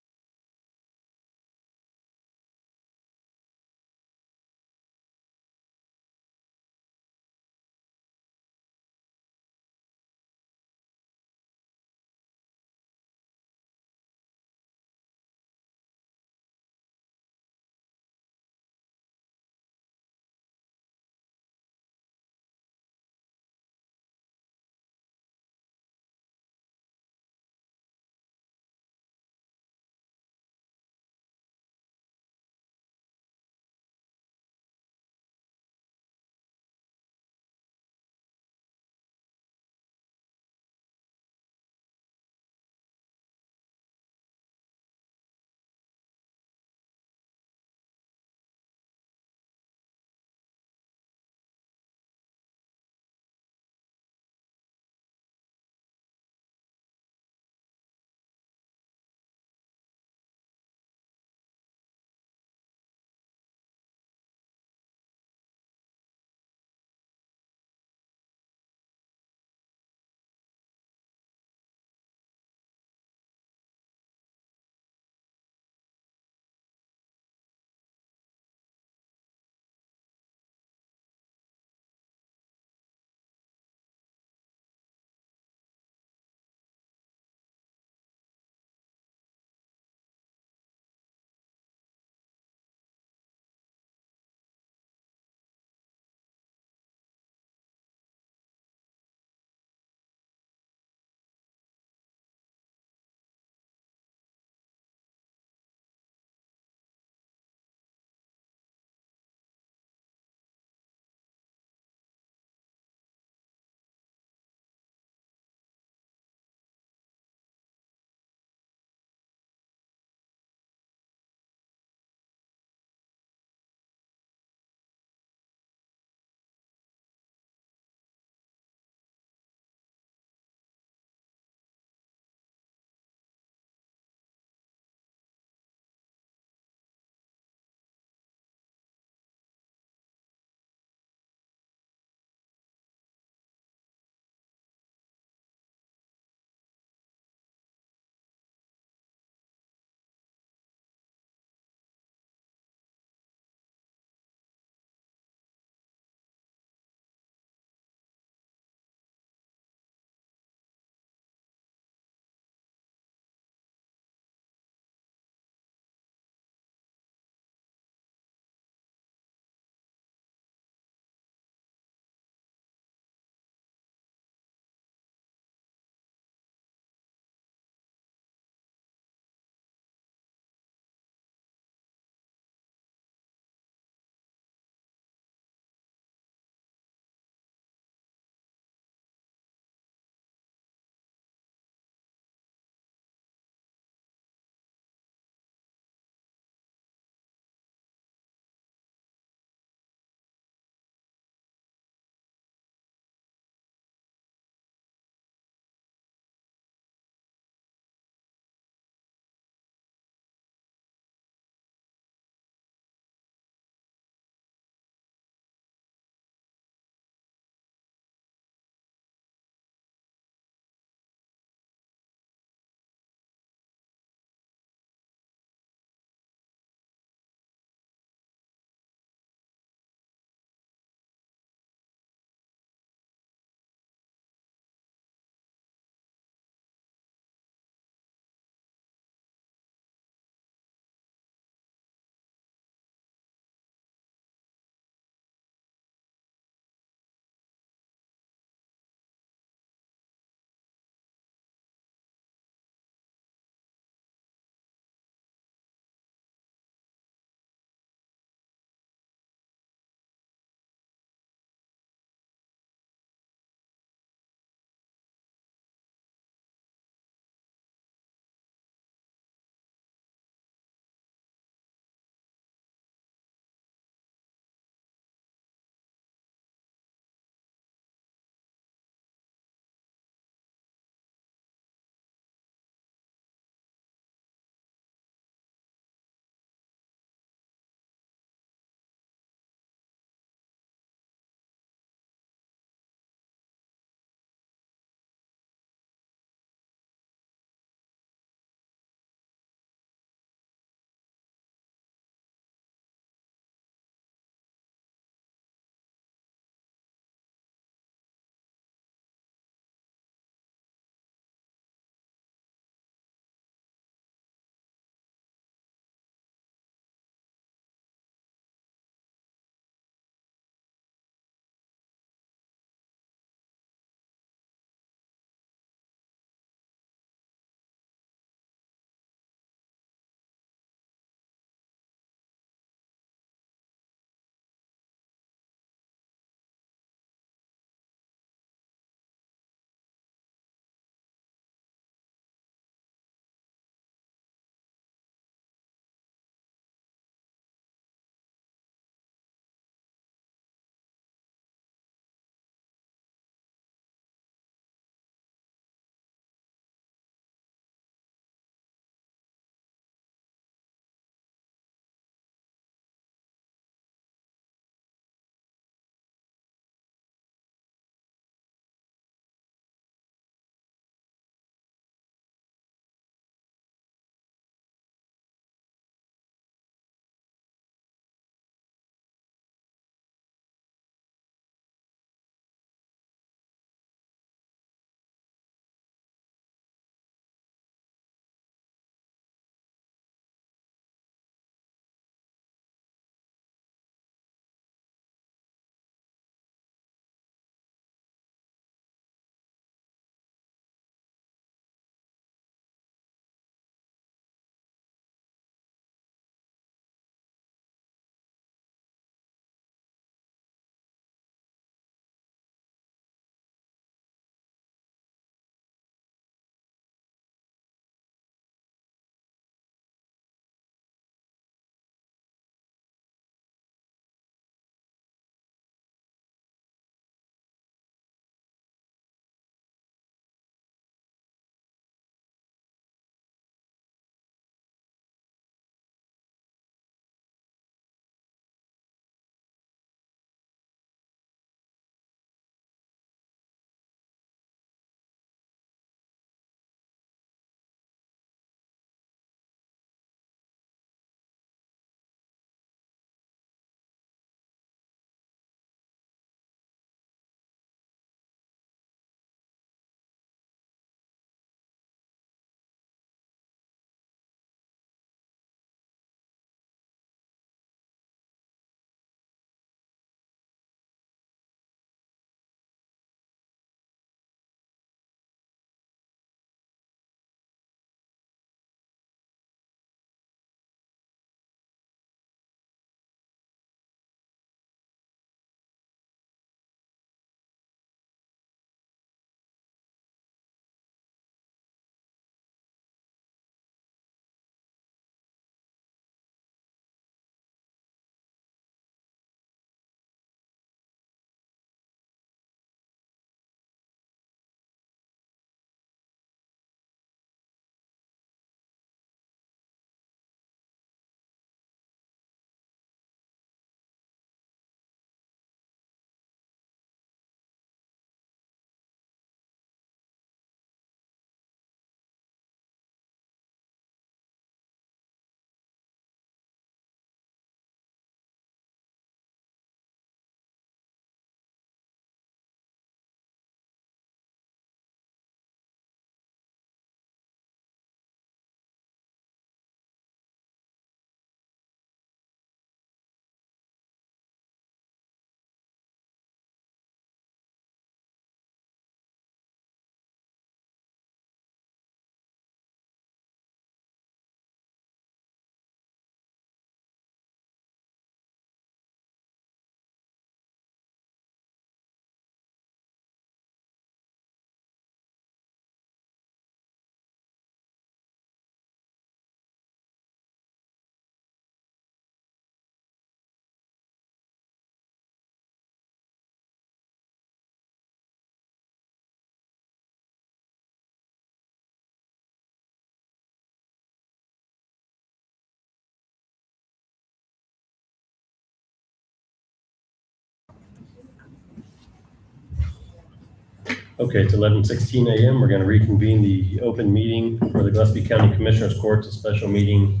Okay, it's 11:16 a.m. We're going to reconvene the open meeting for the Gillespie County Commissioners Court, a special meeting.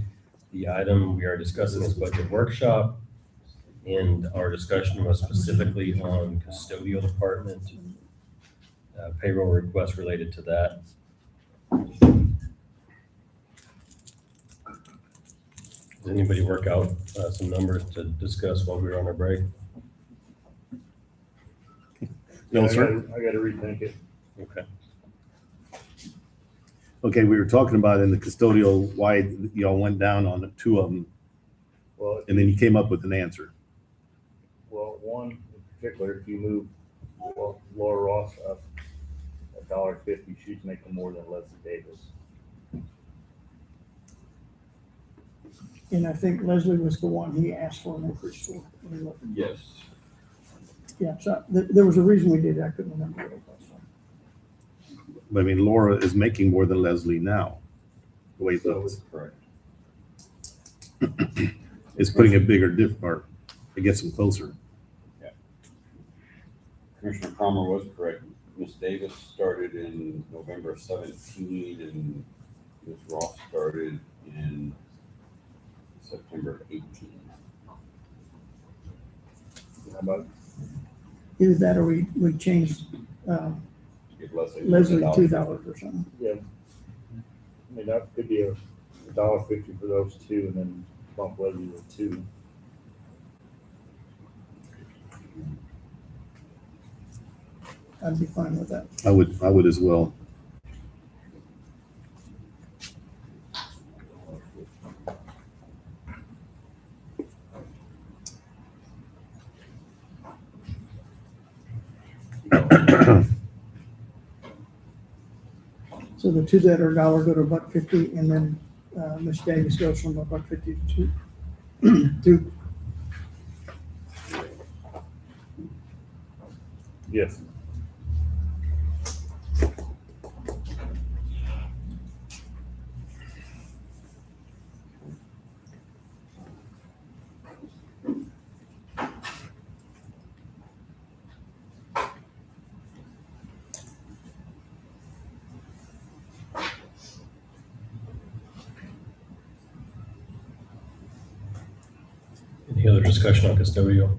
The item we are discussing is budget workshop, and our discussion was specifically on custodial department, payroll requests related to that. Does anybody work out some numbers to discuss while we were on our break? No, sir. I gotta rethink it. Okay. Okay, we were talking about in the custodial, why y'all went down on the two of them, Well, and then you came up with an answer. well, one in particular, if you move Laura Ross up $1.50, she's making more than Leslie Davis. And I think Leslie was the one he asked for an increase for. Yes. Yeah, so there was a reason we did that. I couldn't remember what it was. But I mean, Laura is making more than Leslie now. The way it looks. Correct. It's putting a bigger or it gets them closer. Commissioner Palmer was correct. Ms. Davis started in November of 17 and Ms. Ross started in September of 18. How about, Either that or we changed Give Leslie Leslie $1. $2 or something. yeah, I mean, that could be $1.50 for those two, and then bump Leslie to 2. I'd be fine with that. I would as well. So the two that are $1 go to $1.50, and then Ms. Davis goes from $1.50 to two. Yes. Any other discussion on custodial?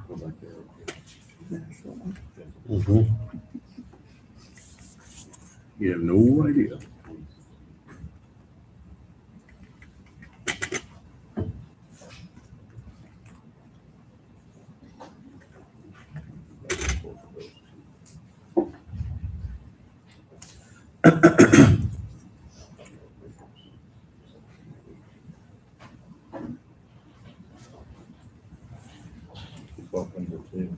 Go back there. You have no idea. Bump them to 2.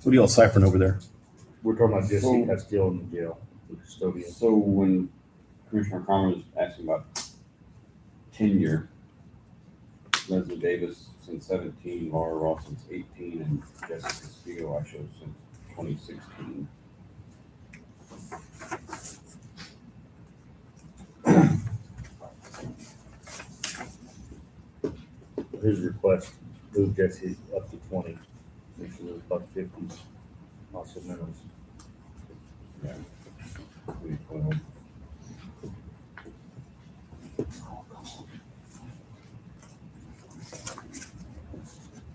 What are y'all ciphering over there? We're talking about Jesse So- Castile in the jail, the custodian. So when Commissioner Palmer was asking about tenure, Leslie Davis since 17, Laura Ross since 18, and Jessica Castillo I showed since 2016. His request moved Jesse up to 20, which was $1.50, also minimums. Yeah. 2012.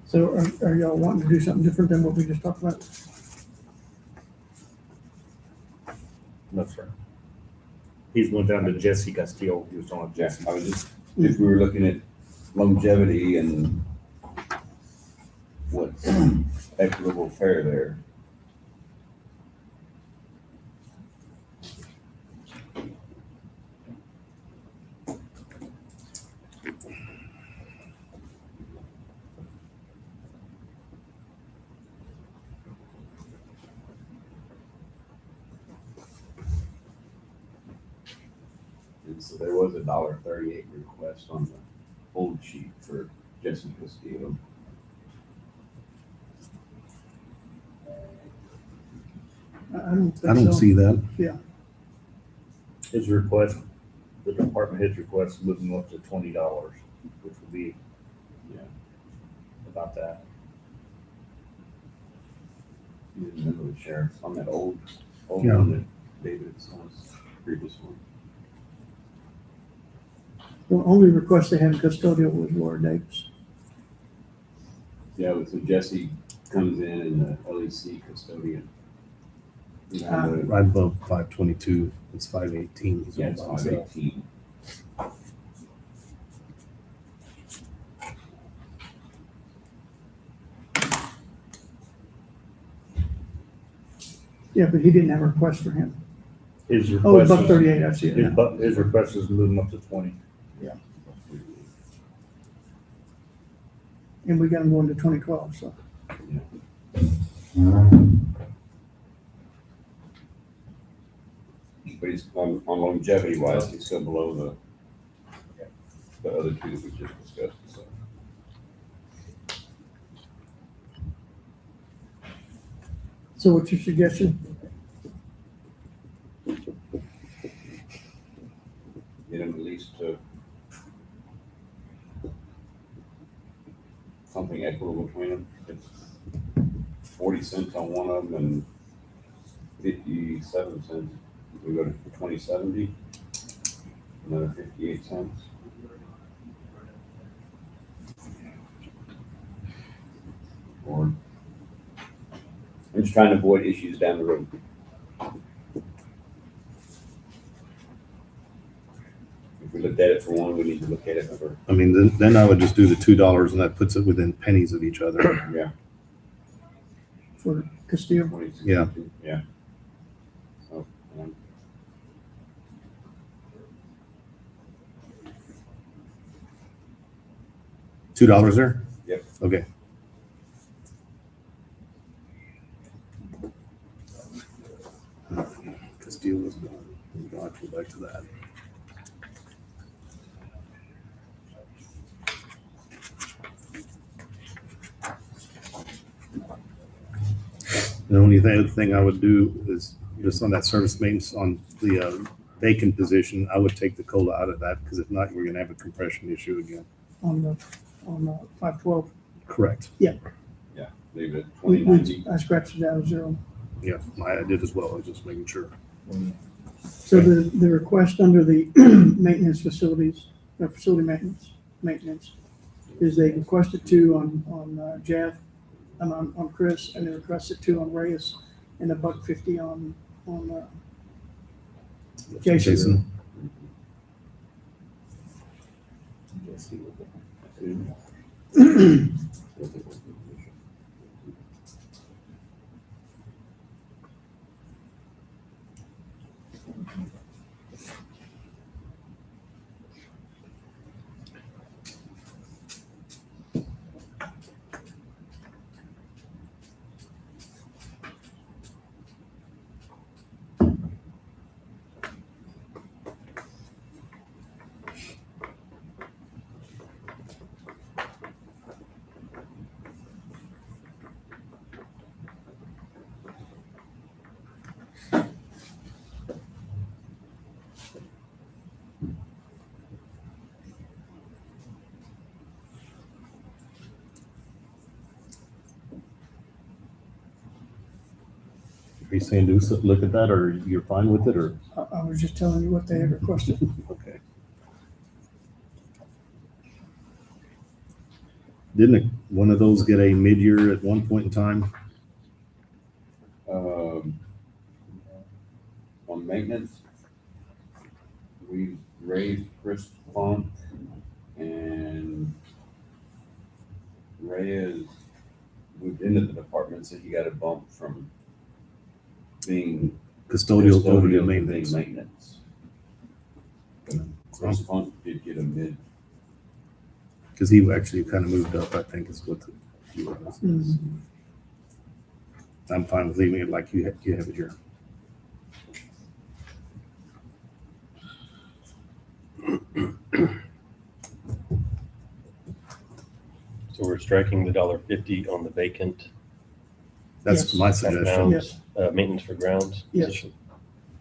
So are y'all wanting to do something different than what we just talked about? No, sir. He's going down to Jesse Castile. He was talking about Yeah, Jesse. I was just, if we were looking at longevity and what's equitable fair there. And so there was a $1.38 request on the old sheet for Jesse Castillo. I don't I think don't so. see that. His request, the department head's request, moved him up to $20, which would be, Yeah. about that. You didn't remember the sheriff on that old Yeah. one that David saw his previous one. The only request they had in custodial was Laura Davis. Yeah, so Jesse comes in the LEC custodian. You know, Right above 522, it's 518. yeah, it's 518. Yeah, but he didn't have a request for him. His Oh, request, $1.38, I see it now. his request is moving up to 20. And we got him going to 2012, so. But he's on longevity wise, he's still below the other two that we just discussed. So. So what's your suggestion? Get him at least to something equitable between them. It's 40 cents on one of them and 57 cents. We go to 2070, another 58 cents. Or I'm just trying to avoid issues down the road. If we looked at it for one, we need to look at it for, I mean, then I would just do the $2 and that puts it within pennies of each other. yeah, For Castillo? 26. Yeah. Yeah. So, $2 there? Yep. Okay. Castillo was gone. We'll have to go back to that. The only other thing I would do is just on that service maintenance on the vacant position, I would take the COLA out of that because if not, we're gonna have a compression issue again. On 512. Correct. leave it at We, 2090. I scratched it out of zero. Yeah, I did as well. I was just making sure. So the request under the maintenance facilities, or facility maintenance, is they requested two on Jeff, and on Chris, and they requested two on Reyes, and $1.50 on Jason. Are you saying do look at that, or you're fine with it, or? I was just telling you what they had requested. Okay. Didn't one of those get a mid-year at one point in time? On maintenance, we raised Chris Funk and Reyes moved into the department, so he got a bump from being Custodial over to being maintenance. maintenance. Chris Funk did get a mid. Because he actually kind of moved up, I think is what he was. Mhm. I'm fine with leaving it like you have it here. striking the $1.50 on the vacant That's Yes. my suggestion. grounds, maintenance for grounds Yes. position.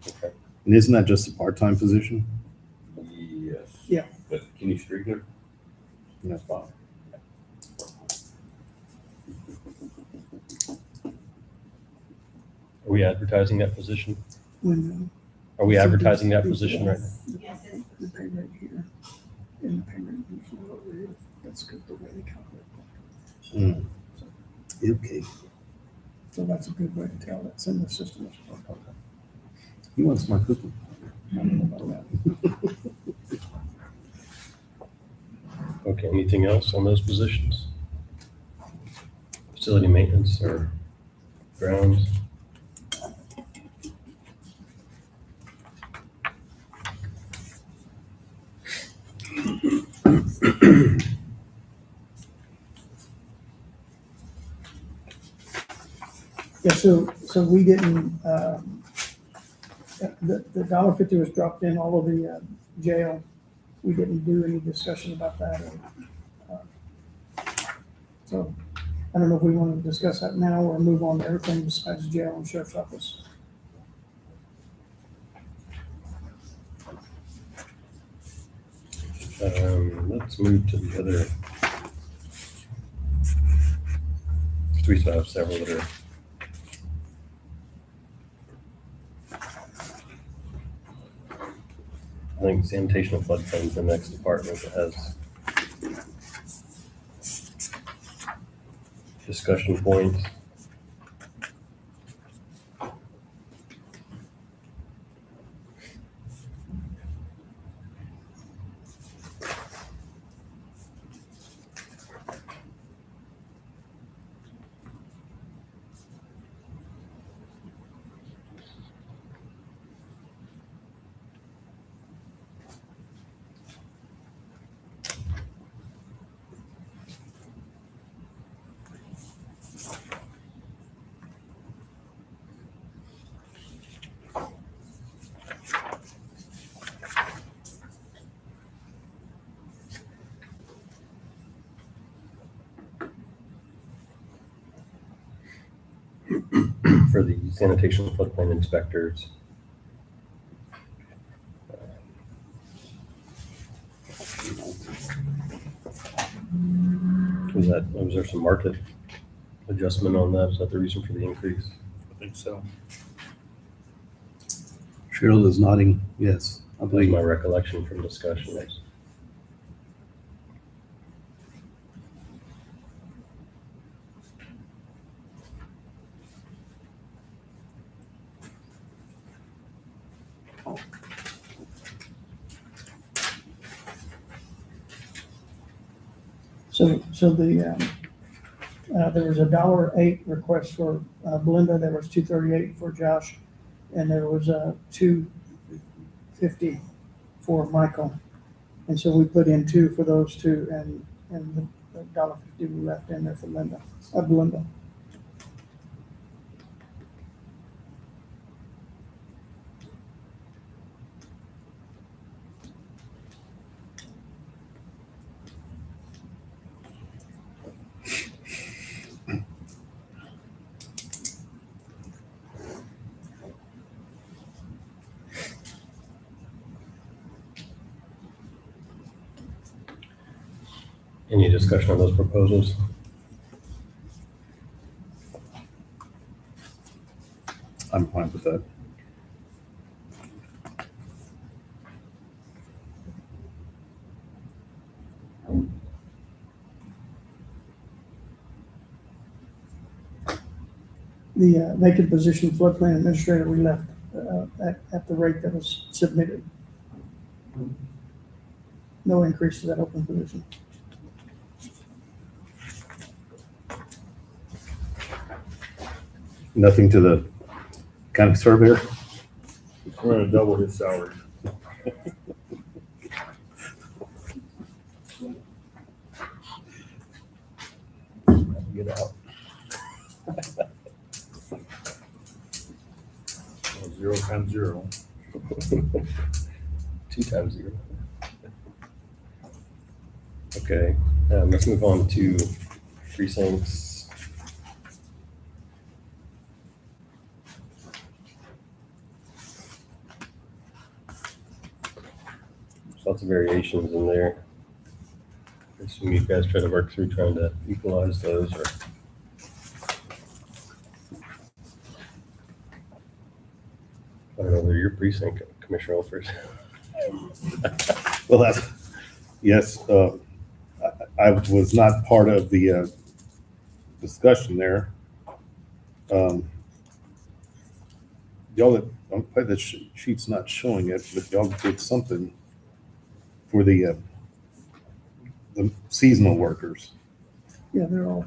Okay. And isn't that just a part-time position? Yes. Yeah. But can you streak it? That's fine. Are we advertising that position? When Are we advertising that position right now? Yes, it's the pay rate here, and the pay rate usually what it is, that's good the way they calculate. Okay. So that's a good way to tell that's in the system. He wants my cookie. I don't know about that. Okay, anything else on those positions? Facility maintenance or grounds? Yeah, so we didn't, the $1.50 was dropped in all of the jail. We didn't do any discussion about that. So I don't know if we want to discuss that now or move on to everything besides jail and sheriff's office. Let's move to the other. We still have several that are. I think sanitation and floodplain is the next department that has discussion points. For the sanitation and floodplain inspectors. Was there some market adjustment on that? Is that the reason for the increase? I think so. Cheryl is nodding, yes, I That was believe. my recollection from discussions. So there was a $1.08 request for Belinda, there was $2.38 for Josh, and there was $2.50 for Michael. And so we put in 2 for those 2, and the $1.50 we left in there for Belinda. Any discussion on those proposals? I'm fine with that. The vacant position floodplain administrator, we left at the rate that was submitted. No increase to that open position. Nothing to the county surveyor? We're gonna double his salary. Get out. 0 times 0. 2 times 0. Okay, let's move on to precincts. There's lots of variations in there. I assume you guys try to work through trying to equalize those, or I don't know, they're your precinct, Commissioner Olford. Well, that's, yes, I was not part of the discussion there. Y'all, I'm glad the sheet's not showing it, but y'all did something for the seasonal workers. Yeah, they're all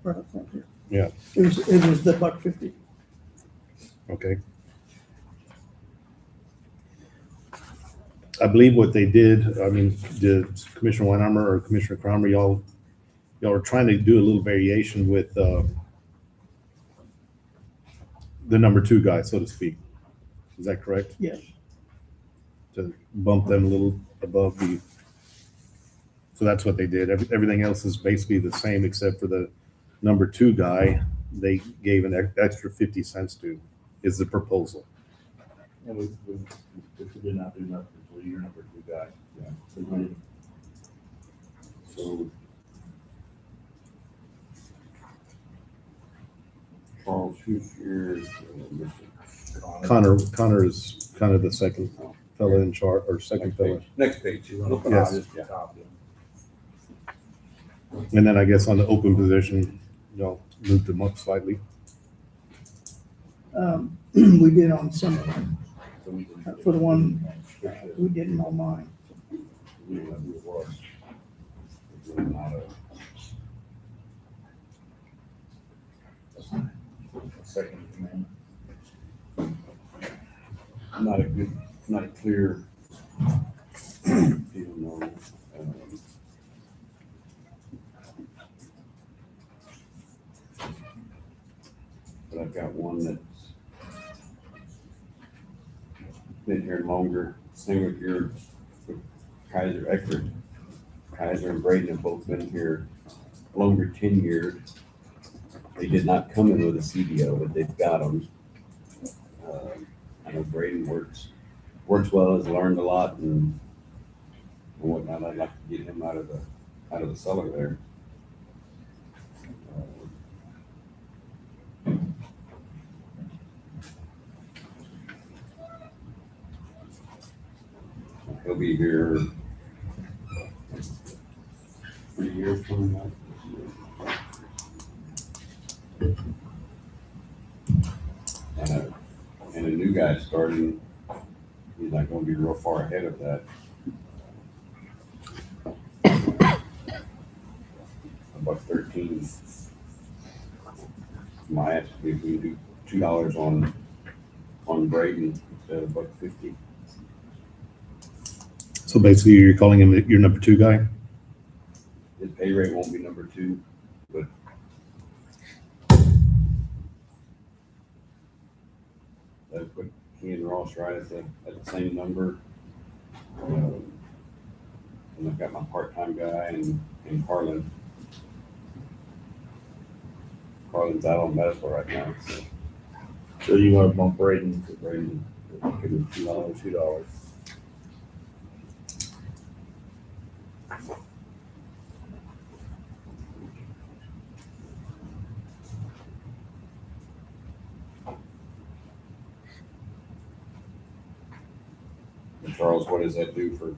right up front here. Yeah. It was the $1.50. Okay. I believe what they did, I mean, did Commissioner Weinarmer or Commissioner Cromer, y'all are trying to do a little variation with the number two guy, so to speak. Is that correct? Yes. To bump them a little above the, so that's what they did. Everything else is basically the same except for the number two guy. They gave an extra 50 cents to, is the proposal. And we did not do nothing until you're number two guy. Yeah. So So Charles, who's your, Connor is kind of the second fella in charge, or second fella. Next page. you want to Yes. just copy them. And then I guess on the open position, y'all moved them up slightly. We did on some of them. So we can- For the one, we didn't on mine. We don't know who it was. It's really not a Second command. not a good, not a clear, you know, but I've got one that's been here longer. Same with your with Kaiser Eckert. Kaiser and Braden have both been here longer tenured. They did not come in with a CDO, but they've got them. I know Braden works well, has learned a lot and whatnot. I'd like to get him out of the cellar there. He'll be here 3 years coming up. And a new guy starting, he's not gonna be real far ahead of that. $1.13. My ask if we do $2 on Braden instead of $1.50. So basically you're calling him your number two guy? His pay rate won't be number two, but that put he and Ross right at the same number. And I've got my part-time guy and Carlin. Carlin's out on medical right now, so So you want to bump Braden to Braden, give him $2. $2. And Charles, what does that do for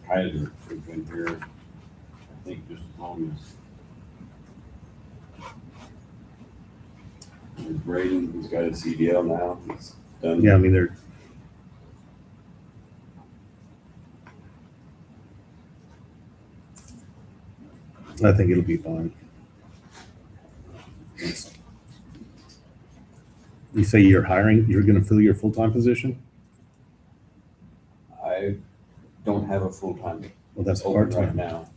Kaiser, who's been here, I think, just as long as Braden, he's got a CDL now, he's done. Yeah, I mean, they're, I think it'll be fine. You say you're gonna fill your full-time position? I don't have a full-time Well, that's open right part-time. now.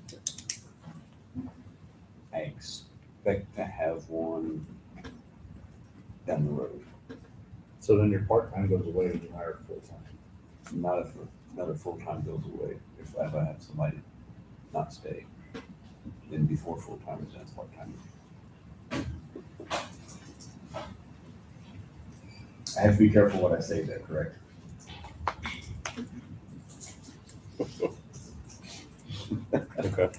I expect to have one down the road. So then your part-time goes away and you hire full-time. Not a full-time goes away. If I have somebody not stay, then before full-time is then part-time I have to be careful what I say there, correct? Okay.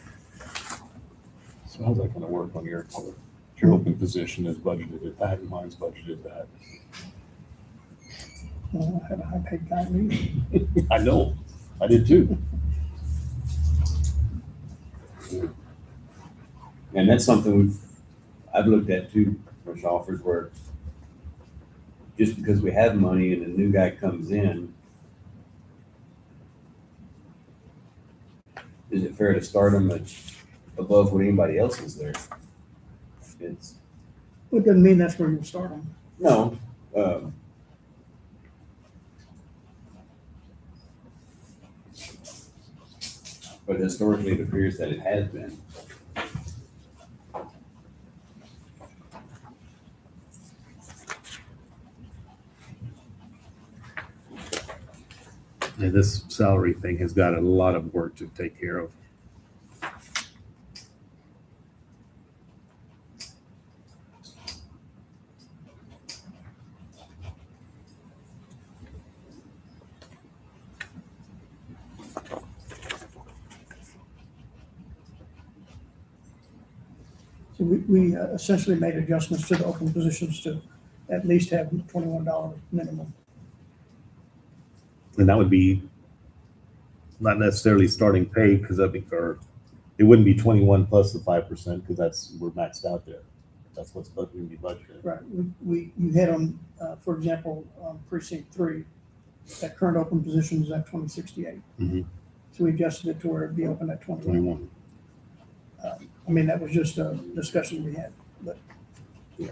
So how's that gonna work on your part? Your open position is budgeted at that, and mine's budgeted at I had a high paid guy leave. that. I know, I did too. And that's something I've looked at too, which offers where just because we have money and a new guy comes in, is it fair to start him at above what anybody else is there? It's, It doesn't mean that's where you'll start them. no, but historically it appears that it has been. Yeah, this salary thing has got a lot of work to take care of. So we essentially made adjustments to the open positions to at least have $21 minimum. And that would be not necessarily starting pay, because I think, or it wouldn't be 21 plus the 5%, because we're maxed out there. That's what's going to be budgeted. Right, you had on, for example, on precinct 3, that current open position is at 2068. Mhm. So we adjusted it to where it'd be open at 21. 21. I mean, that was just a discussion we had, but. Yeah.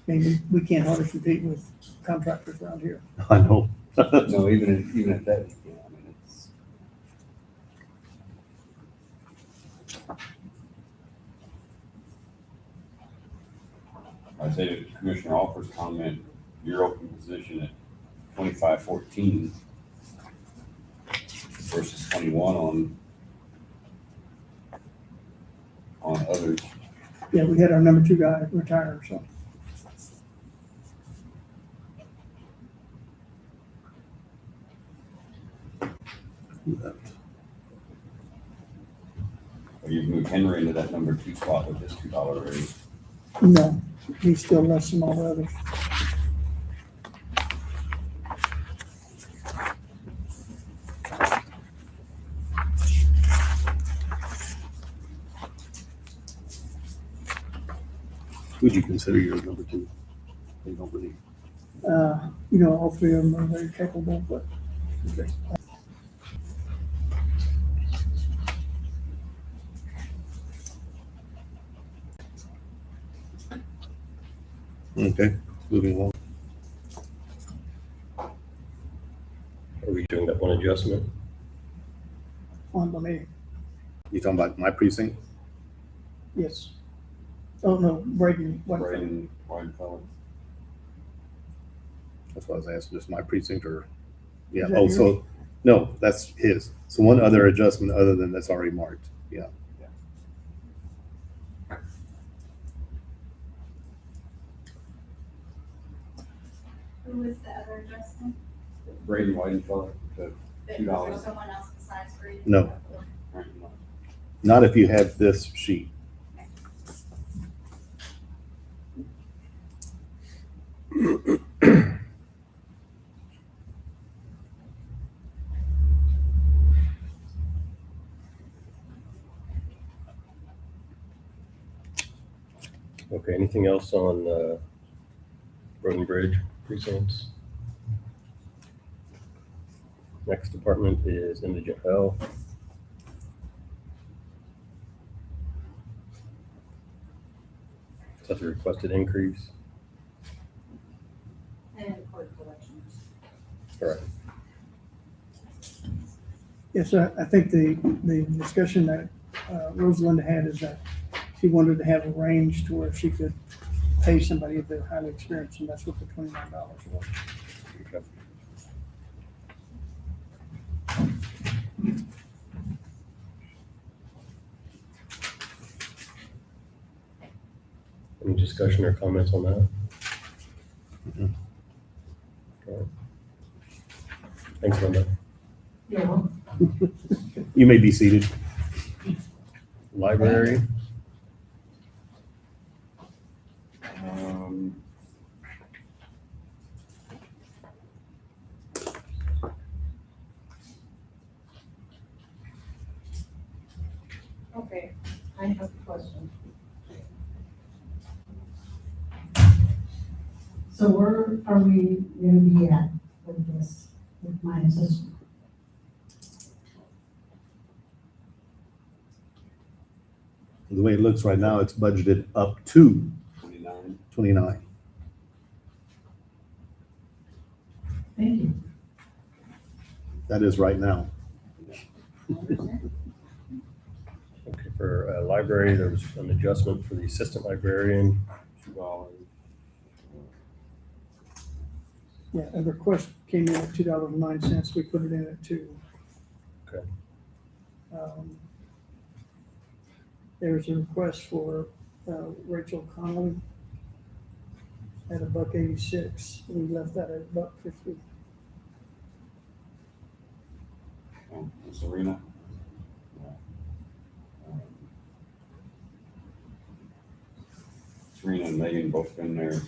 I mean, we can't hardly compete with contractors around here. I know. No, even at that, yeah, I mean, it's. I say to Commissioner Alper's comment, your open position at 2514 versus 21 on others. Yeah, we had our number 2 guy retire, so. Or you've moved Henry into that number 2 spot with this $2 raise. No, he's still less than all the others. Would you consider your number 2? They don't really. All 3 of them are very capable, but Okay, moving along. Are we doing that one adjustment? on by me, You talking about my precinct? yes. Oh, no, Braden, what? Braden Weidenfeller. That's what I was asking, just my precinct or, yeah, Is that oh, yours? so, no, that's his. So one other adjustment other than that's already marked, yeah. Who was the other adjustment? Braden Weidenfeller, the That- $2. Was there someone else besides Brady? No. Not if you have this sheet. Okay, anything else on Road and Bridge precincts? Next department is indigent health. Is that the requested increase? And court collections. Correct. Yes, I think the discussion that Rosalind had is that she wanted to have a range to where she could pay somebody if they're highly experienced, and that's what the $29 was. Okay. Let me just discussion or comments on that? Mhm. Okay. Thanks, Linda. You may be seated. Library, Um, Okay, I have a question. So where are we gonna be at with this, with my assistant? The way it looks right now, it's budgeted up to 29. 29. Thank you. That is right now. okay, for library, there was an adjustment for the assistant librarian. $2. Yeah, a request came in at $2.09. We put it in at $2. Okay. There's a request for Rachel Connolly at $1.86. We left that at $1.50. Serena. Serena and Megan both been there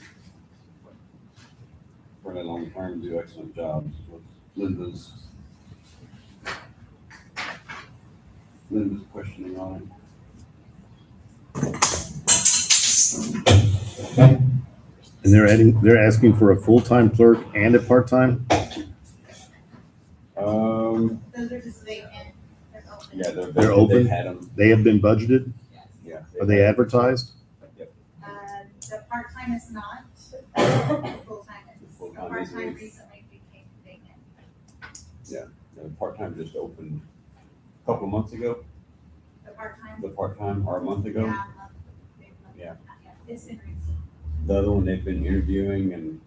for a long time, do excellent jobs with Linda's questioning on it. And they're asking for a full-time clerk and a part-time? Those are just vacant. They're open. Yeah, They're open? They've had them, They have been budgeted? yeah. Are they advertised? The part-time is not, full-time is. The Full-time is. part-time recently became vacant. The part-time just opened a couple of months ago, The part-time. the part-time, or a month ago. Yeah, maybe not Yeah. yet. It's been recent. The other one, they've been interviewing and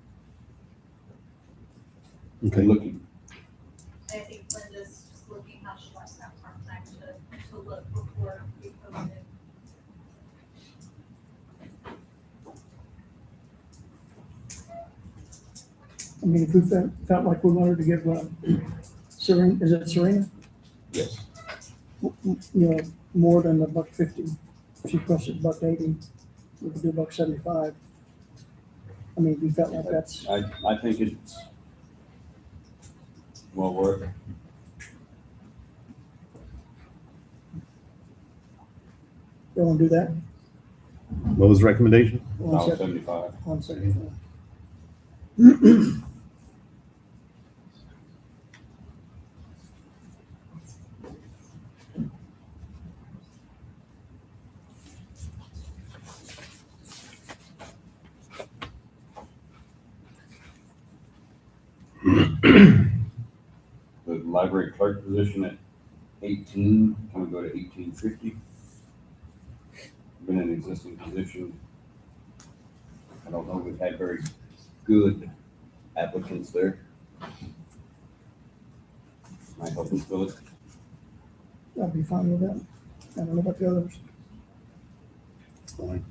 Okay. looking. I think Linda's just looking how she wants that part-time to look before we post it. I mean, if we felt like we wanted to give Serena, is it Serena? Yes. You know, more than the $1.50. She requested $1.80. We could do $1.75. I mean, we felt like that's, I think it's well worth it. you want to do that? What was the recommendation? $1.75. 175. The library clerk position at 18, can we go to 1850? Been an existing position. I don't know, we've had very good applicants there. Might help us fill it. I'd be fine with that. I don't know about the others. Fine.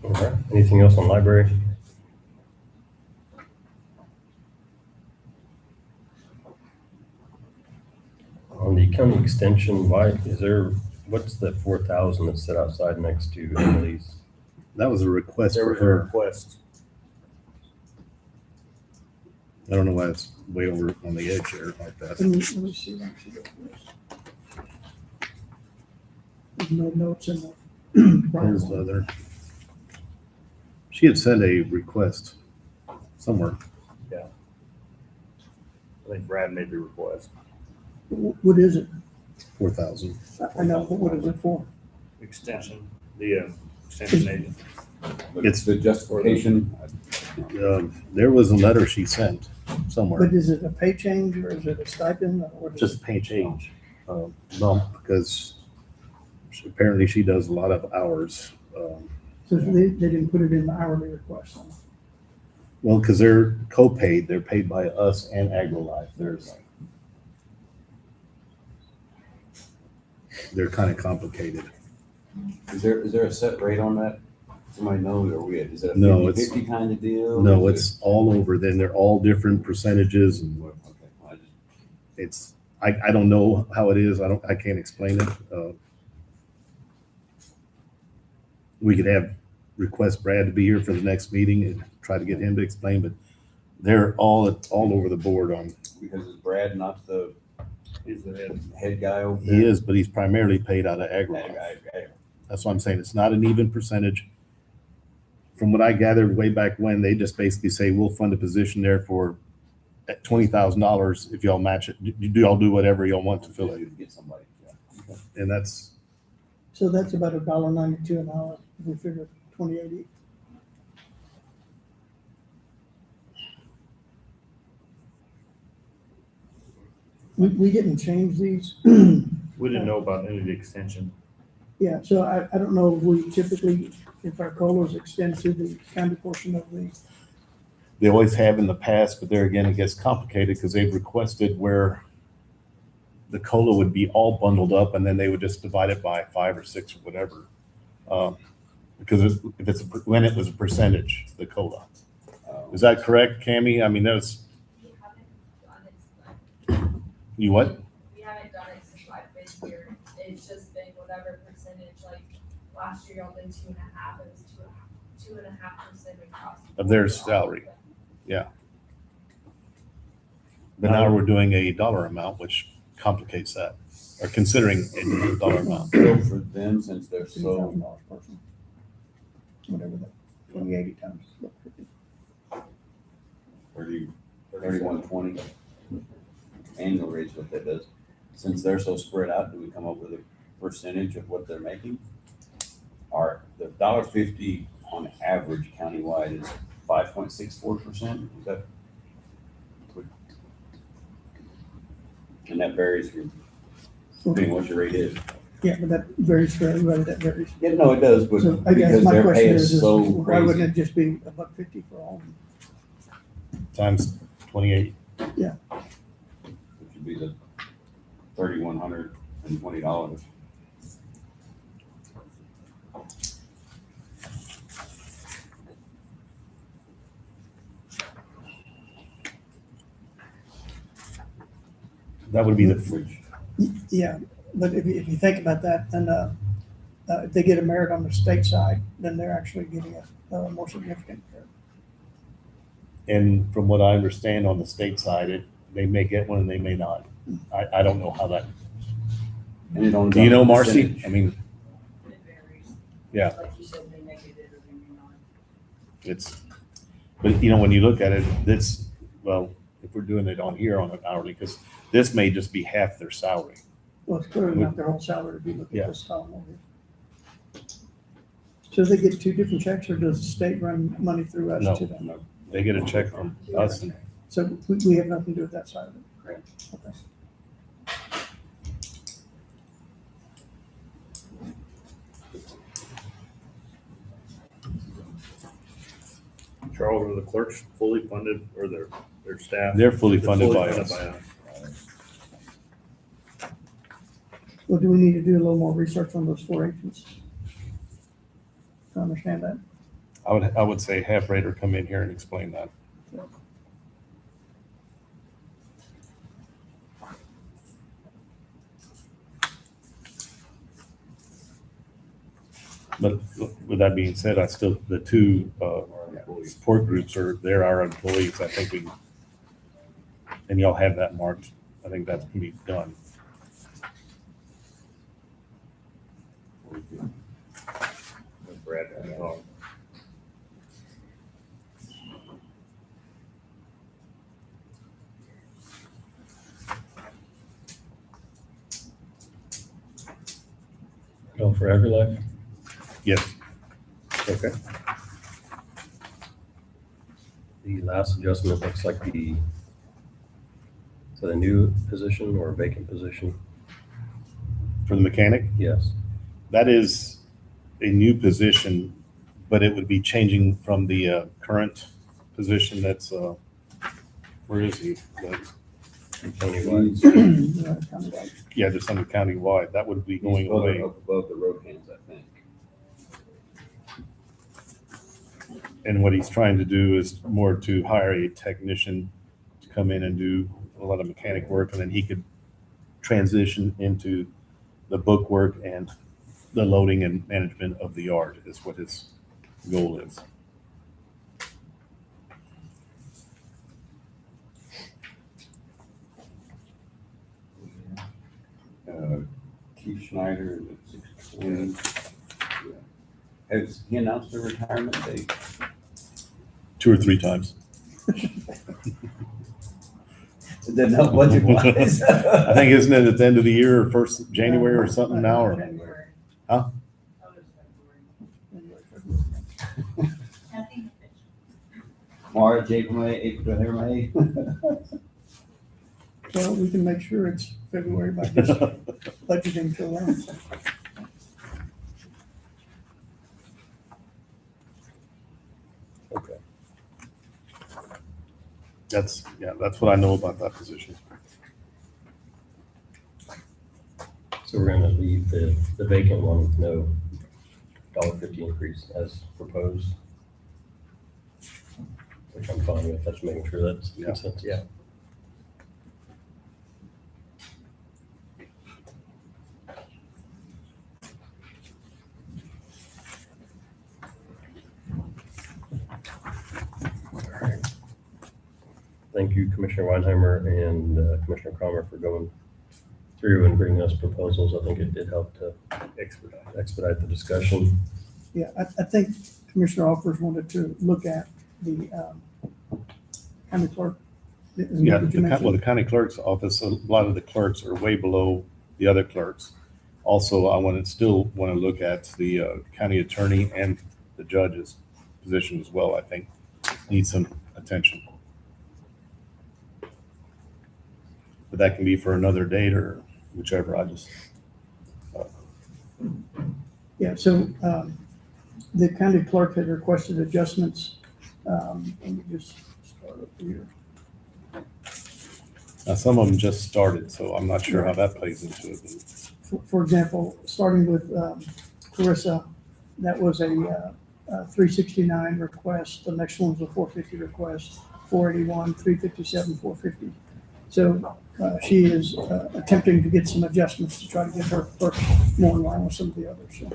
Okay. Anything else on library? On the county extension, what's the 4,000 that's set outside next to Emily's? That was a request There for was a her. request. I don't know why it's way over on the edge there like that. Let me see. Let me see what it is. There's no notes in the. Where's the other? She had sent a request somewhere. I think Brad made the request. What is it? 4,000. I know, but what is it for? Extension, the extension agent. But It's- the justification, There was a letter she sent somewhere. But is it a pay change or is it a stipend or what is it? Just pay change bump because apparently she does a lot of hours. So they didn't put it in the hourly request. Well, because they're co-paid, they're paid by us and AgriLife. They're kind of complicated. Is there a set rate on that? Somebody knows, or is it a No, it's- 50/50 kind of deal? No, Is it's all over. Then they're all different percentages, and okay, well, I just- it's, I don't know how it is. I can't explain it. We could request Brad to be here for the next meeting and try to get him to explain, but they're all over the board on, Because is Brad not the He's the head. head guy over there? he is, but he's primarily paid out of AgriLife. That's what I'm saying. It's not an even percentage. From what I gathered way back when, they just basically say, we'll fund a position there for at $20,000 if y'all match it. Do y'all do whatever y'all want to fill it? Get somebody, yeah. And that's, So that's about $1.92 an hour, if we figure 2080. We didn't change these. We didn't know about any of the extension. Yeah, so I don't know if we typically, if our COLAs extend to the county portion of the, they always have in the past, but there again, it gets complicated because they've requested where the COLA would be all bundled up and then they would just divide it by 5 or 6 or whatever. Because if it's, when it was a percentage, the COLA. Is that correct, Cammie? I mean, that's, We haven't done it, you what? we haven't done it since I've been here. It's just been whatever percentage, like last year y'all did 2.5, it was 2.5% across. Of their salary. But now we're doing a dollar amount, which complicates that, or considering a dollar amount. So for them, since they're so, $2,000 person. Whatever that, 2080 times. 3120 annual rate's what that does. Since they're so spread out, do we come up with a percentage of what they're making? Or the $1.50 on average countywide is 5.64%, is that? And that varies from, depending what your rate is. Yeah, but that varies for everybody, that varies. Yeah, no, it does, but So I guess because my they're question paying is so why wouldn't crazy. it just be $1.50 for all? Times 28. It should be the $3,120. That would be the, Which, Yeah, but if you think about that, then if they get a merit on the state side, then they're actually getting a more significant. and from what I understand on the state side, they may get one and they may not. I don't know how that, and it only do you know, goes Marcy? percentage. I mean, It varies. Yeah. Like you said, they make it or they may not. it's, but you know, when you look at it, this, well, if we're doing it on here on an hourly, because this may just be half their salary. Well, it's clearly not their whole salary if you look Yeah. at this column over here. So they get 2 different checks, or does the state run money through us No. to them? They get a check from us and So we have nothing to do with that side of it? Correct. Okay. Charles, are the clerks fully funded or their staff? they're fully They're funded by funded us. us. Well, do we need to do a little more research on those 4 agents? To understand that? I would say have Rader come in here and explain that. But with that being said, the 2 support groups they're our employees. I think and y'all have that marked. I think that can be done. Brad, Go for AgriLife? Yes. Okay. The last adjustment looks like is that a new position or a vacant position? For the mechanic, Yes. that is a new position, but it would be changing from the current position that's, where is he? Countywide. Yeah, just under countywide. That would be going He's further away. up above the road hands, I think. And what he's trying to do is more to hire a technician to come in and do a lot of mechanic work, and then he could transition into the book work and the loading and management of the yard is what his goal is. Keith Schneider at 620. Has he announced a retirement date? 2 or 3 times. It doesn't help budget wise. I think, isn't it at the end of the year or first January or something now? Or February. Huh? Oh, it's February. Nothing official. March, April, May, April, May. Well, we can make sure it's February by just budgeting till then. Okay. That's what I know about that position. So we're gonna leave the vacant one with no $1.50 increase as proposed. Which I'm fine with, that's making sure that's Yeah. consensus. Yeah. Thank you, Commissioner Weinheimer and Commissioner Cromer for going through and bringing us proposals. I think it did help to expedite the discussion. Yeah, I think Commissioner Offers wanted to look at the county clerk. Isn't Yeah, that what you mentioned? the county clerk's office, a lot of the clerks are way below the other clerks. Also, I still want to look at the county attorney and the judge's position as well. I think needs some attention. But that can be for another date or whichever. Yeah, so the county clerk had requested adjustments. Let me just start up here. Now, some of them just started, so I'm not sure how that plays into it. For example, starting with Clarissa, that was a 369 request. The next one was a 450 request, 481, 357, 450. So she is attempting to get some adjustments to try to get her clerk more in line with some of the others. So.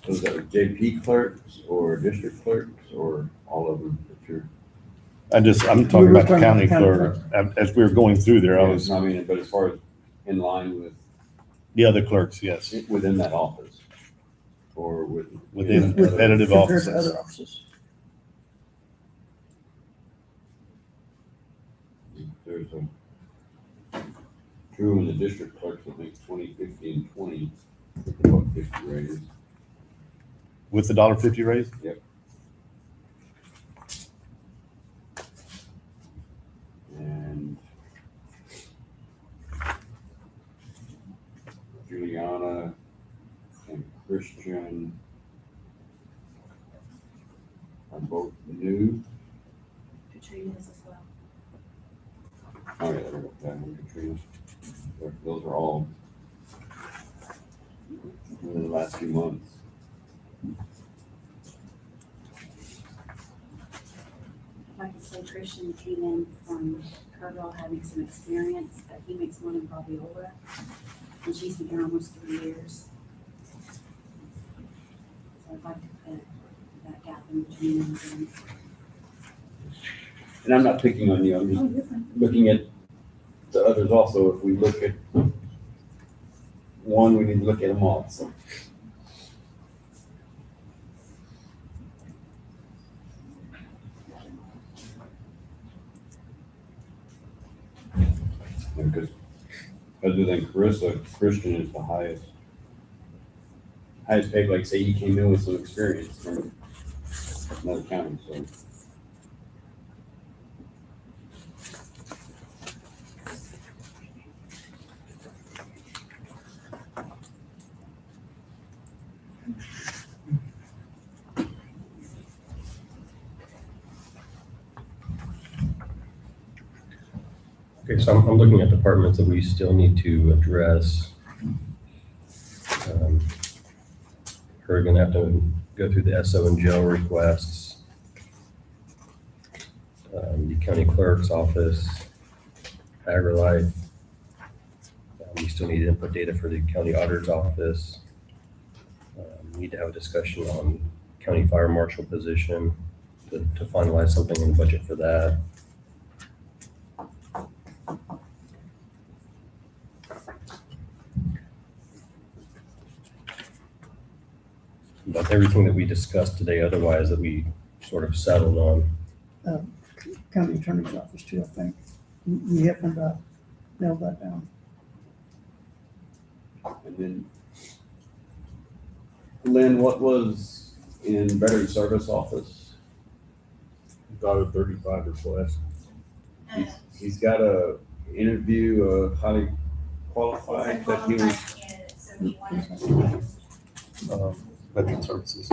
Was that JP clerks or district clerks or all of them that you're? I'm talking about the county clerk. As we were going through there, I was, mean, but as far as in line with, the other clerks, yes, within that office or within With- competitive compared to offices. other offices. There's two in the district clerks, I think 20, 50, and 20, about 50 raises. With the $1.50 raise? Yep. And Juliana and Christian are both new. Katrina's as well. Oh, yeah, there we go. That one, Katrina. Those are all within the last few months. Like I said, Christian came in from Kerrville having some experience, but he makes more than Fabiola. And she's been here almost 3 years. So I'd like to put that gap in between them. And I'm not picking on you, I'm Oh, just you're fine. looking at the others also. If we look at one, we need to look at them all, so. Because other than Carissa, Christian is the highest paid, like say he came in with some experience from another county, so. Okay, so I'm looking at departments that we still need to address. We're gonna have to go through the SO and jail requests. The county clerk's office, AgriLife. We still need input data for the county auditor's office. We need to have a discussion on county fire marshal position to finalize something in the budget for that. But everything that we discussed today, otherwise that we sort of settled on. County attorney's office too, I think. We happened to nail that down. And then, Lynn, what was in veteran service office? $1.35 request. He's got a interview, highly qualified, that he was, Candidate, so he wanted to, Veteran services.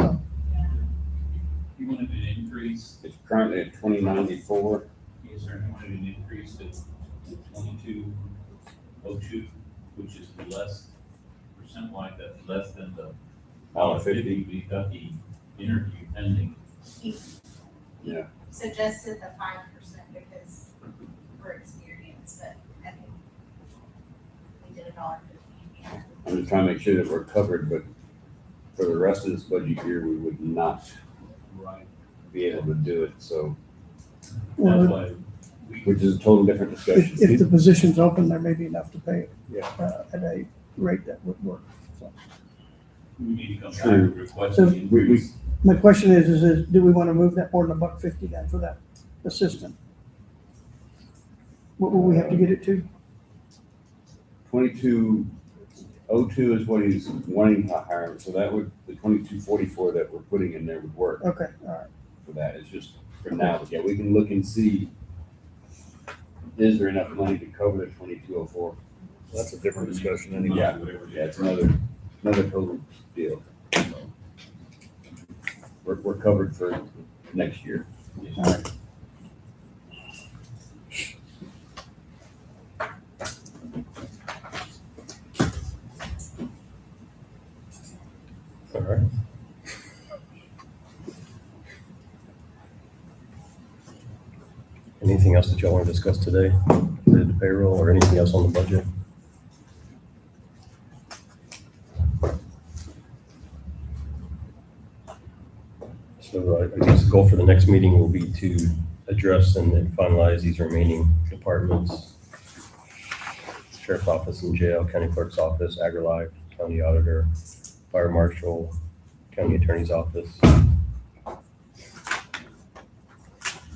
You wanted an increase, it's currently at 2094. yes, sir, you wanted an increase to 2202, which is less, percent-wise, that's less than the $50 we got the interview pending. he Yeah. suggested the 5% because we're experienced, but I think we did $1.50. I'm just trying to make sure that we're covered, but for the rest of this budget year, we would not Right. be able to do it, so, That's Well, why we, which is a total different discussion. if the position's open, there may be enough to pay Yeah. at a rate that would work. So we need to come back True. and request So an increase. my question is do we want to move that more than $1.50 then for that assistant? What will we have to get it to? 2202 is what he's wanting to hire, so that would, the 2244 that we're putting in there would work Okay, all right. for that. It's just for now, but yeah, we can look and see, is there enough money to cover the 2204? That's a different discussion anyway. Yeah, Whatever it yeah, is. it's another total deal. We're covered for next year. All right. All right. Anything else that y'all want to discuss today related to payroll or anything else on the budget? So I guess the goal for the next meeting will be to address and then finalize these remaining departments. Sheriff's office and jail, county clerk's office, AgriLife, county auditor, fire marshal, county attorney's office.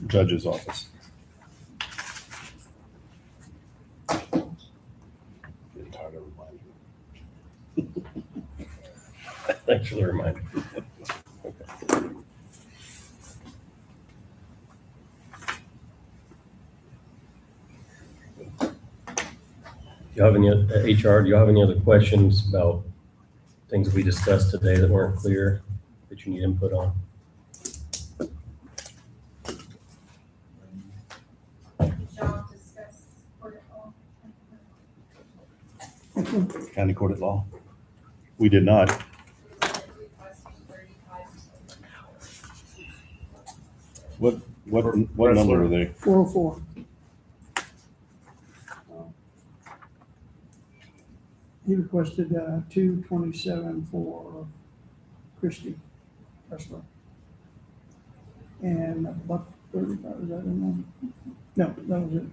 Judge's office. Getting tired of reminding me. Thanks for the reminder. Do you have any, HR, do you have any other questions about things we discussed today that weren't clear, that you need input on? Did y'all discuss protocol? County court at law. We did not. Requesting 35. What number are they? 404. He requested 227 for Christie Wrestler. And $1.35, is that in there? No, that was it.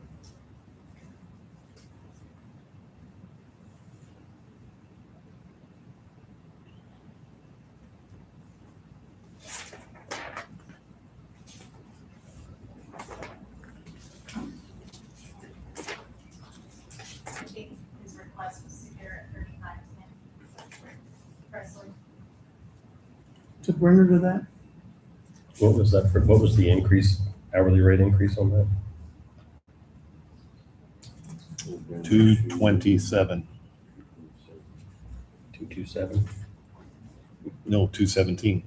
to bring her to that. What was that for, what was the increase, hourly rate increase on that? 227, 227? no, 217.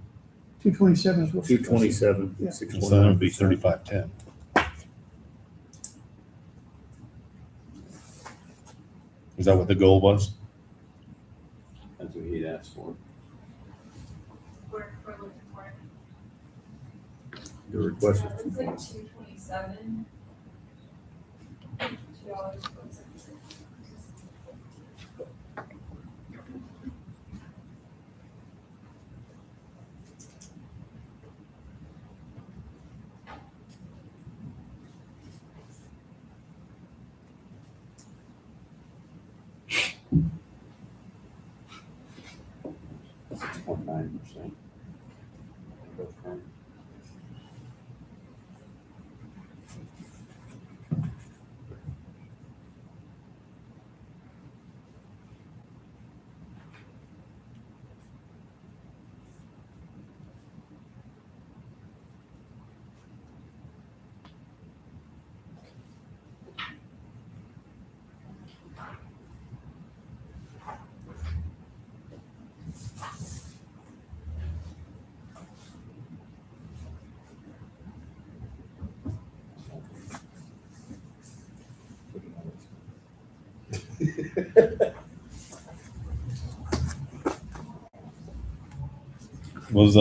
227 is what. 227, Yeah. So 629. that would be 3510. Is that what the goal was? That's what he'd asked for. We're looking for it. The request Yeah, is it's like 227. $2.46. Six point 9%. Was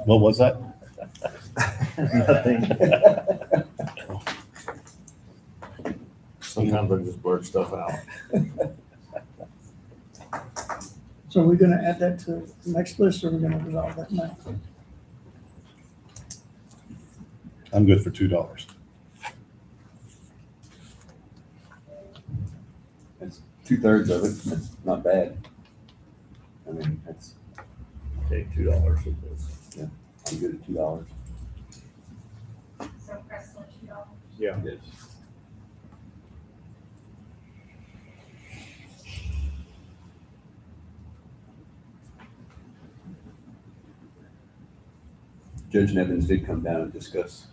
what was that? nothing. Sometimes I just blurt stuff out. So are we gonna add that to the next list, or are we gonna resolve that now? I'm good for $2. That's 2/3 of it. That's not bad. I mean, that's, Take $2 with this. I'm good at $2. So Crystal, $2. Yeah. Yes. Judge Nevins did come down and discuss.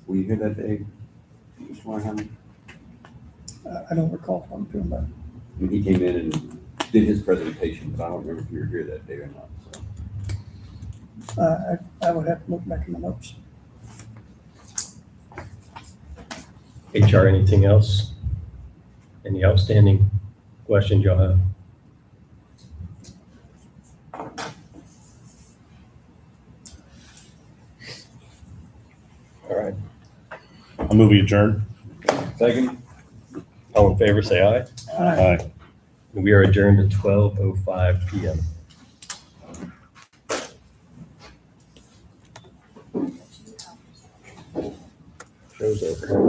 Were you here that day, Mr. Wirehammer? I don't recall talking to him about it. I mean, he came in and did his presentation, but I don't remember if you were here that day or not, so. I would have to look back in the notes. HR, anything else? Any outstanding questions y'all have? All right, I move we adjourn. Second? all in favor, say aye. Aye. We are adjourned at 12:05 PM. Show's over.